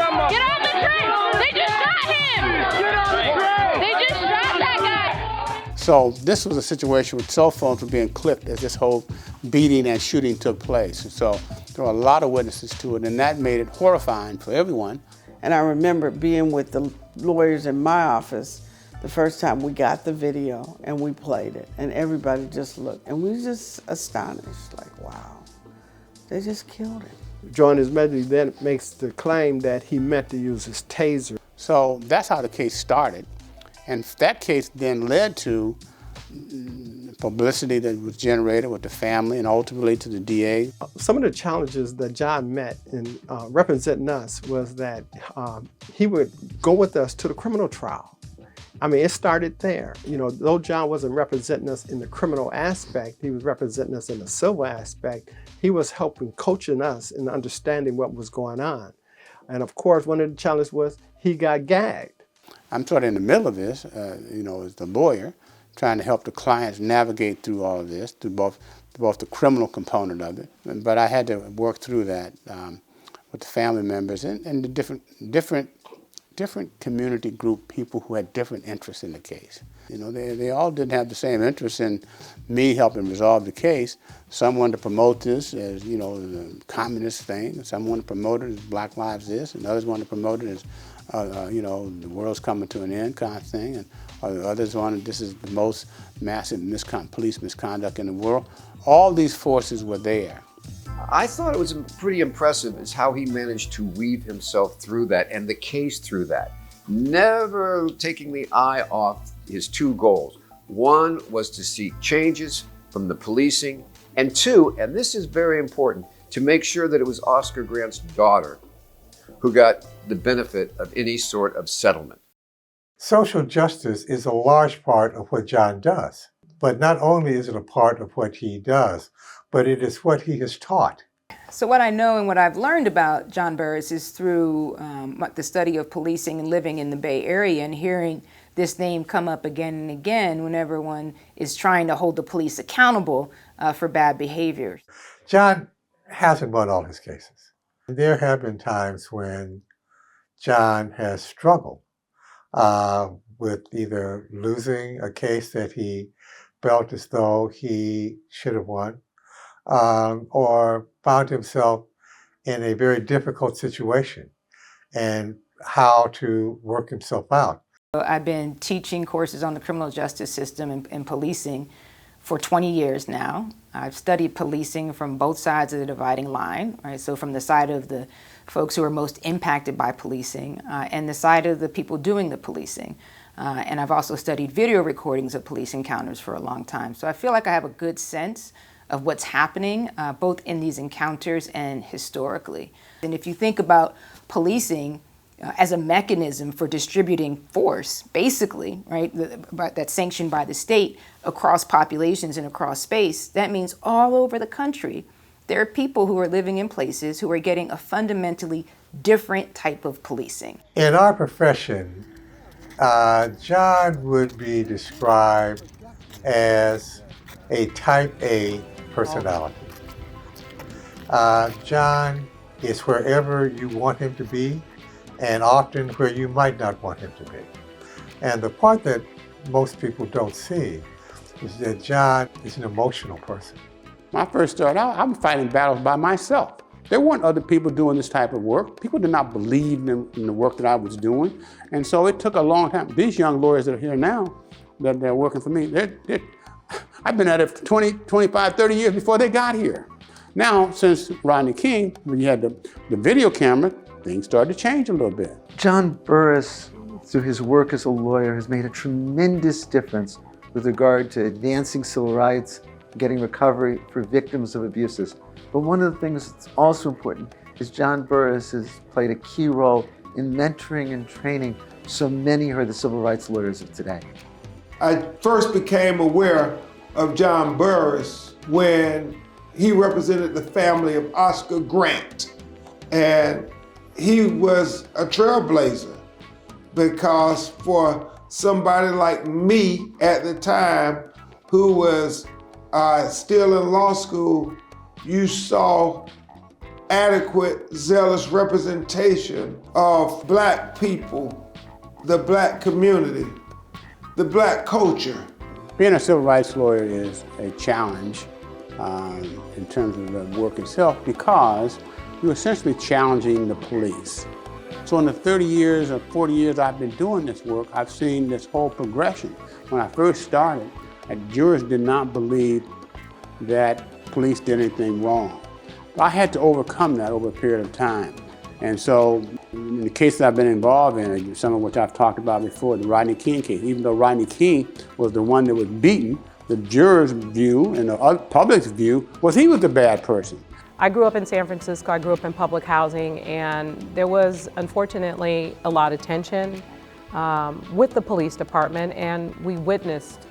off the train! They just shot him! Get off the train! They just shot that guy! So this was a situation where cell phones were being clipped as this whole beating and shooting took place. And so There were a lot of witnesses to it, and that made it horrifying for everyone. And I remember being with the lawyers in my office the first time we got the video and we played it, and everybody just looked, and we were just astonished, like, wow, they just killed him. John Ismedi then makes the claim that he meant to use his taser. So that's how the case started. And that case then led to publicity that was generated with the family and ultimately to the DA. Some of the challenges that John met in representing us was that he would go with us to the criminal trial. I mean, it started there. You know, though John wasn't representing us in the criminal aspect, he was representing us in the civil aspect. He was helping coaching us in understanding what was going on. And of course, one of the challenges was he got gagged. I'm sort of in the middle of this, you know, as the lawyer, trying to help the clients navigate through all of this, through both the criminal component of it. But I had to work through that with the family members and the different community group people who had different interests in the case. You know, they all didn't have the same interest in me helping resolve the case. Some wanted to promote this as, you know, the communist thing. Some wanted to promote it as Black Lives this, and others wanted to promote it as, you know, the world's coming to an end kind of thing. And others wanted this is the most massive police misconduct in the world. All these forces were there. I thought it was pretty impressive is how he managed to weave himself through that and the case through that, never taking the eye off his two goals. One was to seek changes from the policing, and two, and this is very important, to make sure that it was Oscar Grant's daughter who got the benefit of any sort of settlement. Social justice is a large part of what John does, but not only is it a part of what he does, but it is what he has taught. So what I know and what I've learned about John Burris is through the study of policing and living in the Bay Area and hearing this name come up again and again whenever one is trying to hold the police accountable for bad behavior. John hasn't won all his cases. There have been times when John has struggled with either losing a case that he felt as though he should have won, or found himself in a very difficult situation and how to work himself out. I've been teaching courses on the criminal justice system and policing for 20 years now. I've studied policing from both sides of the dividing line, right? So from the side of the folks who are most impacted by policing and the side of the people doing the policing. And I've also studied video recordings of police encounters for a long time. So I feel like I have a good sense of what's happening, both in these encounters and historically. And if you think about policing as a mechanism for distributing force, basically, right, that's sanctioned by the state across populations and across space, that means all over the country, there are people who are living in places who are getting a fundamentally different type of policing. In our profession, John would be described as a type A personality. John is wherever you want him to be, and often where you might not want him to be. And the part that most people don't see is that John is an emotional person. When I first started out, I was fighting battles by myself. There weren't other people doing this type of work. People did not believe in the work that I was doing. And so it took a long time. These young lawyers that are here now, that they're working for me, I've been at it for 20, 25, 30 years before they got here. Now, since Rodney King, when you had the video camera, things started to change a little bit. John Burris, through his work as a lawyer, has made a tremendous difference with regard to advancing civil rights, getting recovery for victims of abuses. But one of the things that's also important is John Burris has played a key role in mentoring and training so many who are the civil rights lawyers of today. I first became aware of John Burris when he represented the family of Oscar Grant. And he was a trailblazer because for somebody like me at the time who was still in law school, you saw adequate, zealous representation of Black people, the Black community, the Black culture. Being a civil rights lawyer is a challenge in terms of the work itself, because you're essentially challenging the police. So in the 30 years or 40 years I've been doing this work, I've seen this whole progression. When I first started, jurors did not believe that police did anything wrong. I had to overcome that over a period of time. And so in the cases I've been involved in, some of which I've talked about before, the Rodney King case, even though Rodney King was the one that was beaten, the jurors' view and the public's view was he was the bad person. I grew up in San Francisco, I grew up in public housing, and there was unfortunately a lot of tension with the police department, and we witnessed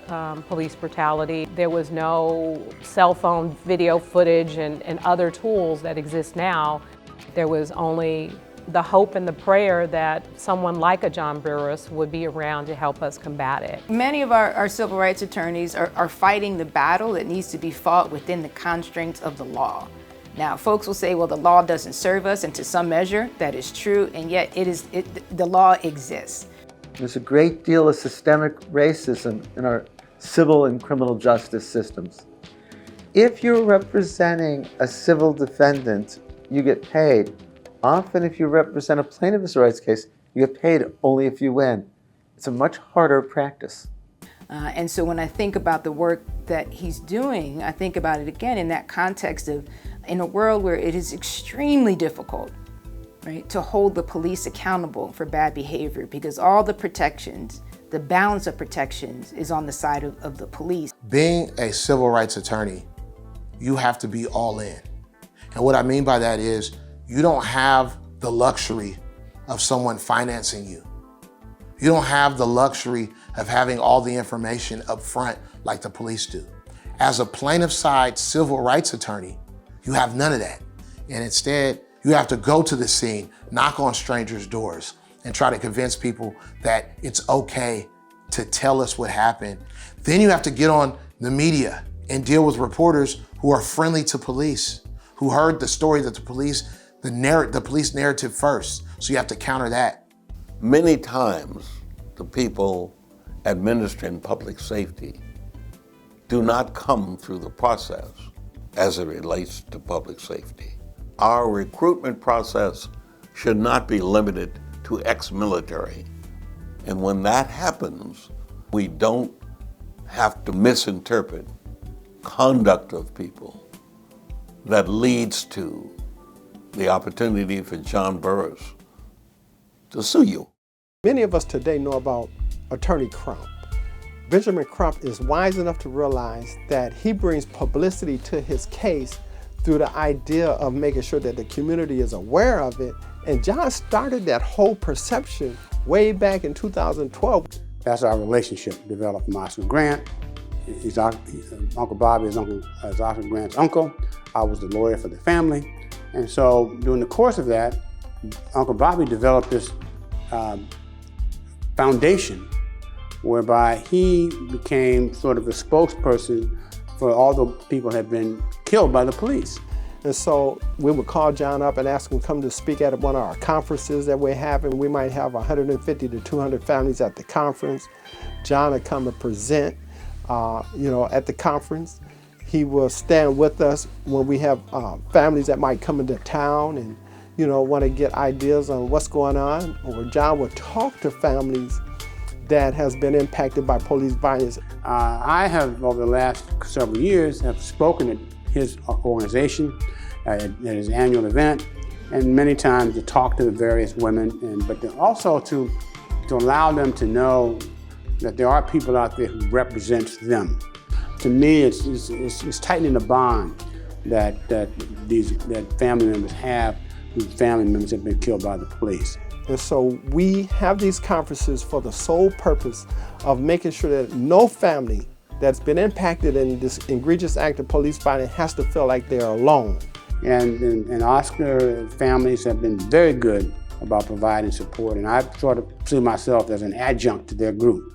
police brutality. There was no cell phone video footage and other tools that exist now. There was only the hope and the prayer that someone like a John Burris would be around to help us combat it. Many of our civil rights attorneys are fighting the battle that needs to be fought within the constraints of the law. Now, folks will say, well, the law doesn't serve us, and to some measure, that is true, and yet the law exists. There's a great deal of systemic racism in our civil and criminal justice systems. If you're representing a civil defendant, you get paid. Often if you represent a plaintiff's rights case, you get paid only if you win. It's a much harder practice. And so when I think about the work that he's doing, I think about it again in that context of, in a world where it is extremely difficult, right, to hold the police accountable for bad behavior, because all the protections, the balance of protections is on the side of the police. Being a civil rights attorney, you have to be all in. And what I mean by that is you don't have the luxury of someone financing you. You don't have the luxury of having all the information up front like the police do. As a plaintiff side civil rights attorney, you have none of that. And instead, you have to go to the scene, knock on strangers' doors, and try to convince people that it's okay to tell us what happened. Then you have to get on the media and deal with reporters who are friendly to police, who heard the story that the police narrative first. So you have to counter that. Many times, the people administering public safety do not come through the process as it relates to public safety. Our recruitment process should not be limited to ex-military. And when that happens, we don't have to misinterpret conduct of people that leads to the opportunity for John Burris to sue you. Many of us today know about Attorney Crump. Benjamin Crump is wise enough to realize that he brings publicity to his case through the idea of making sure that the community is aware of it. And John started that whole perception way back in 2012. That's our relationship developed from Oscar Grant. Uncle Bobby is Oscar Grant's uncle. I was the lawyer for the family. And so during the course of that, Uncle Bobby developed this foundation whereby he became sort of the spokesperson for all the people that had been killed by the police. And so we would call John up and ask him to come to speak at one of our conferences that we're having. We might have 150 to 200 families at the conference. John would come and present, at the conference. He will stand with us when we have families that might come into town and, want to get ideas on what's going on. Or John will talk to families that has been impacted by police violence. I have, over the last several years, have spoken at his organization, at his annual event, and many times to talk to the various women, but also to allow them to know that there are people out there who represent them. To me, it's tightening the bond that family members have whose family members have been killed by the police. And so we have these conferences for the sole purpose of making sure that no family that's been impacted in this egregious act of police violence has to feel like they're alone. And Oscar families have been very good about providing support, and I sort of see myself as an adjunct to their group,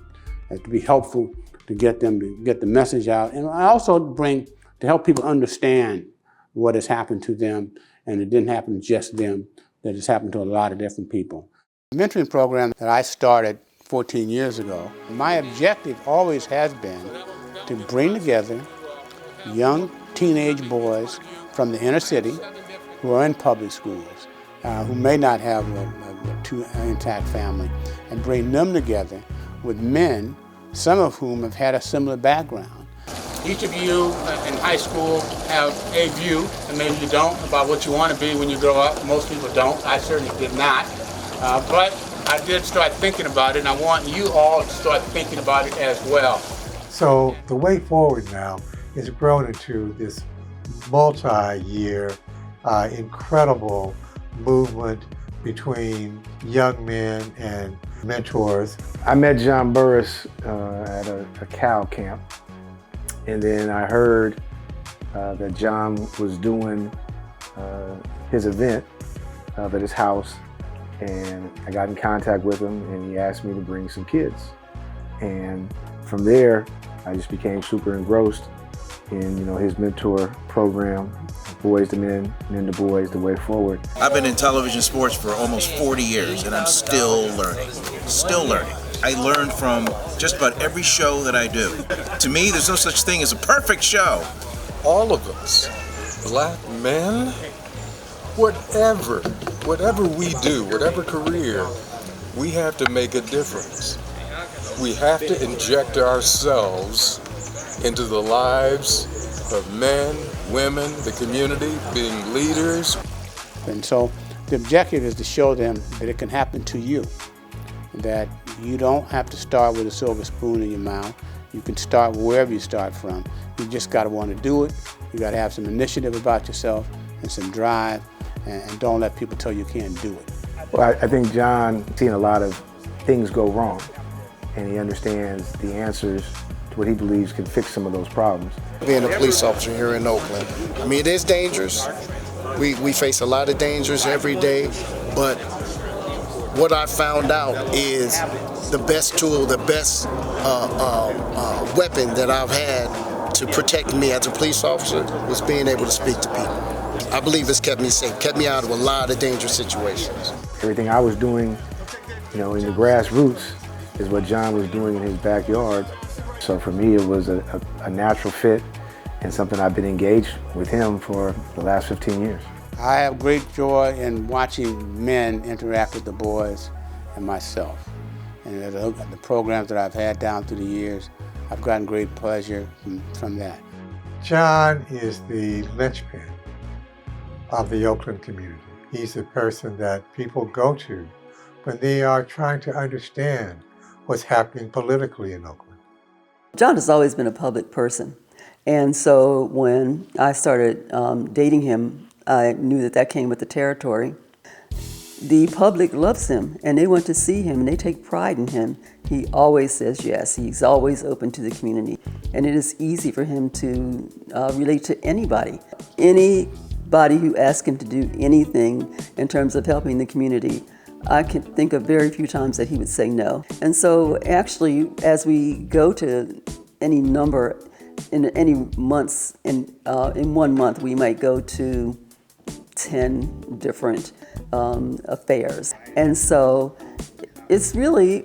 as to be helpful to get them to get the message out, and I also to help people understand what has happened to them, and it didn't happen to just them, that has happened to a lot of different people. The mentoring program that I started 14 years ago, my objective always has been to bring together young teenage boys from the inner city who are in public schools, who may not have an intact family, and bring them together with men, some of whom have had a similar background. Each of you in high school have a view, and maybe you don't, about what you want to be when you grow up. Most people don't. I certainly did not. But I did start thinking about it, and I want you all to start thinking about it as well. So the way forward now is grown into this multi-year, incredible movement between young men and mentors. I met John Burris at a cow camp, and then I heard that John was doing his event at his house, and I got in contact with him, and he asked me to bring some kids. And from there, I just became super engrossed in his mentor program, Boys to Men, Men to Boys, the way forward. I've been in television sports for almost 40 years, and I'm still learning. I learned from just about every show that I do. To me, there's no such thing as a perfect show. All of us, black men, whatever we do, whatever career, we have to make a difference. We have to inject ourselves into the lives of men, women, the community, being leaders. And so the objective is to show them that it can happen to you, that you don't have to start with a silver spoon in your mouth. You can start wherever you start from. You just got to want to do it. You got to have some initiative about yourself and some drive, and don't let people tell you can't do it. Well, I think John seen a lot of things go wrong, and he understands the answers to what he believes can fix some of those problems. Being a police officer here in Oakland, I mean, it is dangerous. We face a lot of dangers every day, but what I found out is the best tool, the best weapon that I've had to protect me as a police officer was being able to speak to people. I believe it's kept me safe, kept me out of a lot of dangerous situations. Everything I was doing, in the grassroots is what John was doing in his backyard. So for me, it was a natural fit and something I've been engaged with him for the last 15 years. I have great joy in watching men interact with the boys and myself. And the programs that I've had down through the years, I've gotten great pleasure from that. John is the linchpin of the Oakland community. He's the person that people go to when they are trying to understand what's happening politically in Oakland. John has always been a public person. And so when I started dating him, I knew that came with the territory. The public loves him, and they want to see him, and they take pride in him. He always says yes. He's always open to the community. And it is easy for him to relate to anybody. Anybody who asks him to do anything in terms of helping the community, I can think of very few times that he would say no. And so actually, as we go to any number, in any months, in 1 month, we might go to 10 different affairs. And so it's really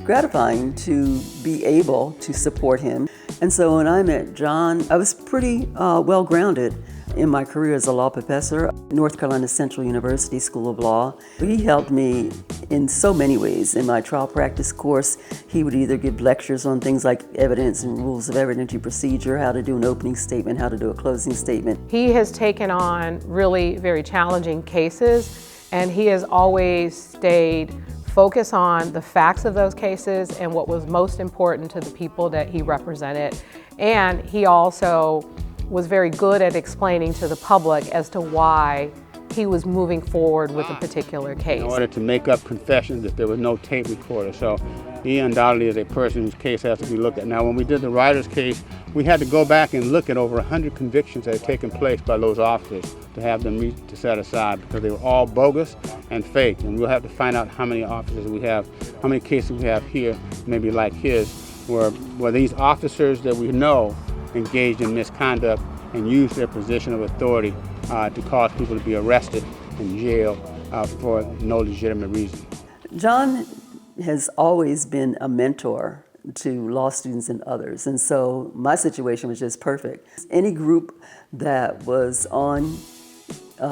gratifying to be able to support him. And so when I met John, I was pretty well-grounded in my career as a law professor at North Carolina Central University School of Law. He helped me in so many ways. In my trial practice course, he would either give lectures on things like evidence and rules of evidentiary procedure, how to do an opening statement, how to do a closing statement. He has taken on really very challenging cases, and he has always stayed focused on the facts of those cases and what was most important to the people that he represented. And he also was very good at explaining to the public as to why he was moving forward with a particular case. In order to make up confessions if there was no tape recorder. So he undoubtedly is a person whose case has to be looked at. Now, when we did the Riders case, we had to go back and look at over 100 convictions that had taken place by those officers to have them to set aside, because they were all bogus and fake. And we'll have to find out how many officers we have, how many cases we have here, maybe like his, where these officers that we know engaged in misconduct and used their position of authority to cause people to be arrested and jailed for no legitimate reason. John has always been a mentor to law students and others. And so my situation was just perfect. Any group that was on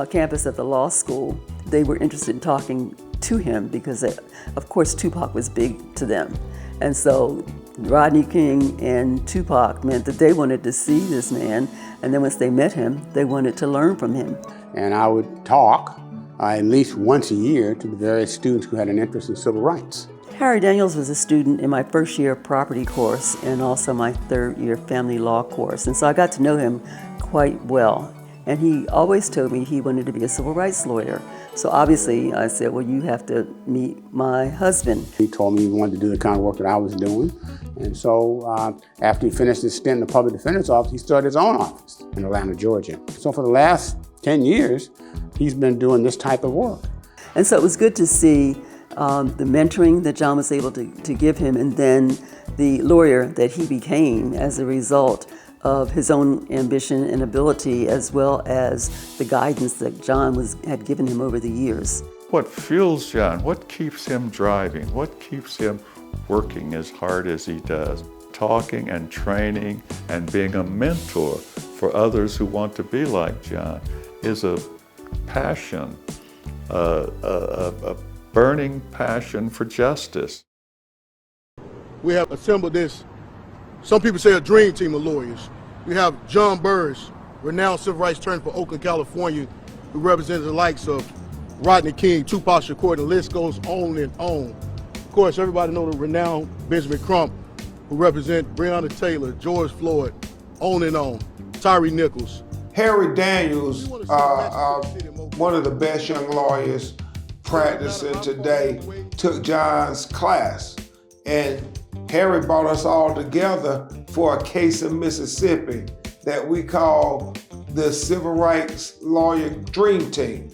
campus at the law school, they were interested in talking to him because, of course, Tupac was big to them. And so Rodney King and Tupac meant that they wanted to see this man, and then once they met him, they wanted to learn from him. And I would talk at least once a year to the various students who had an interest in civil rights. Harry Daniels was a student in my first year property course and also my third year family law course. And so I got to know him quite well. And he always told me he wanted to be a civil rights lawyer. So obviously I said, well, you have to meet my husband. He told me he wanted to do the kind of work that I was doing. And so after he finished his stint in the public defender's office, he started his own office in Atlanta, Georgia. So for the last 10 years, he's been doing this type of work. And so it was good to see the mentoring that John was able to give him, and then the lawyer that he became as a result of his own ambition and ability, as well as the guidance that John had given him over the years. What fuels John? What keeps him driving? What keeps him working as hard as he does? Talking and training and being a mentor for others who want to be like John is a passion, a burning passion for justice. We have assembled this, some people say a dream team of lawyers. We have John Burris, renowned civil rights attorney for Oakland, California, who represents the likes of Rodney King, Tupac Shakur, and the list goes on and on. Of course, everybody knows the renowned Benjamin Crump, who represents Breonna Taylor, George Floyd, on and on, Tyree Nichols. Harry Daniels, one of the best young lawyers practicing today, took John's class. And Harry brought us all together for a case in Mississippi that we call the Civil Rights Lawyer Dream Team.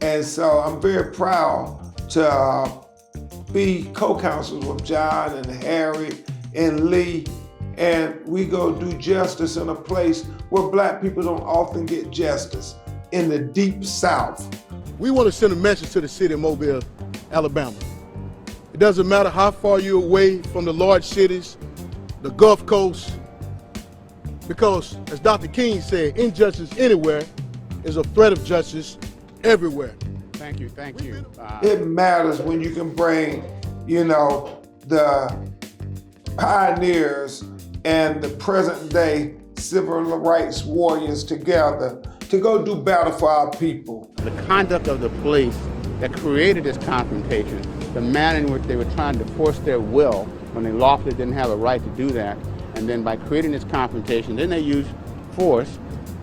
And so I'm very proud to be co-counsels with John and Harry and Lee, and we go do justice in a place where black people don't often get justice, in the deep South. We want to send a message to the city of Mobile, Alabama. It doesn't matter how far you're away from the large cities, the Gulf Coast, because as Dr. King said, injustice anywhere is a threat of justice everywhere. Thank you, thank you. It matters when you can bring, the pioneers and the present day civil rights warriors together to go do battle for our people. The conduct of the police that created this confrontation, the manner in which they were trying to force their will when they lawfully didn't have a right to do that, and then by creating this confrontation, then they used force,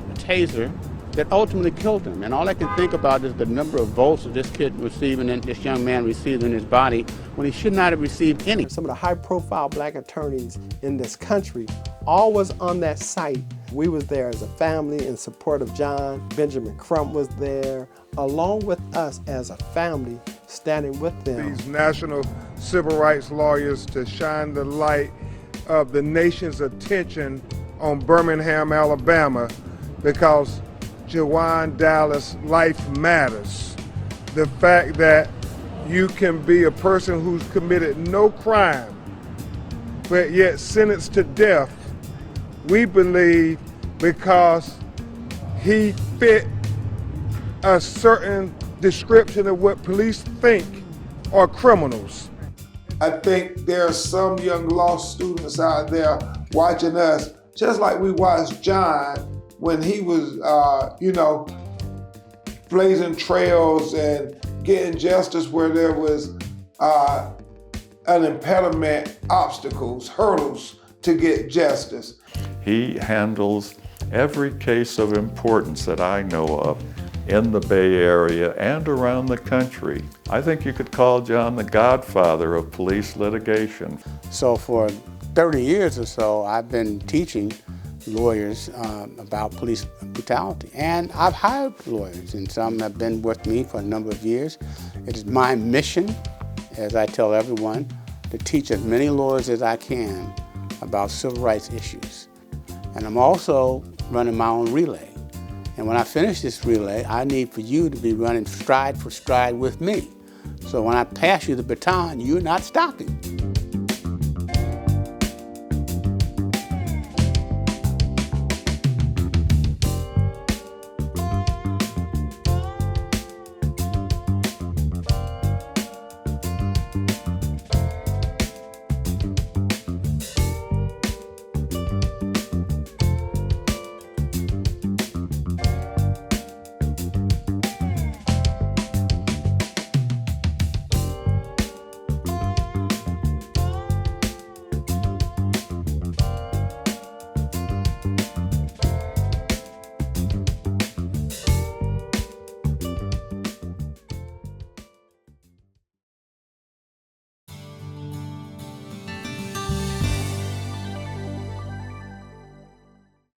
a taser, that ultimately killed him. And all I can think about is the number of volts that this kid received and this young man received in his body when he should not have received any. Some of the high-profile black attorneys in this country, all was on that site. We was there as a family in support of John. Benjamin Crump was there, along with us as a family, standing with them. These national civil rights lawyers to shine the light of the nation's attention on Birmingham, Alabama, because Jawan Dallas' life matters. The fact that you can be a person who's committed no crime, but yet sentenced to death, we believe because he fit a certain description of what police think are criminals. I think there are some young law students out there watching us, just like we watched John when he was, blazing trails and getting justice where there was an impediment, obstacles, hurdles to get justice. He handles every case of importance that I know of in the Bay Area and around the country. I think you could call John the Godfather of police litigation. So for 30 years or so, I've been teaching lawyers about police brutality. And I've hired lawyers, and some have been with me for a number of years. It is my mission, as I tell everyone, to teach as many lawyers as I can about civil rights issues. And I'm also running my own relay. And when I finish this relay, I need for you to be running stride for stride with me. So when I pass you the baton, you're not stopping.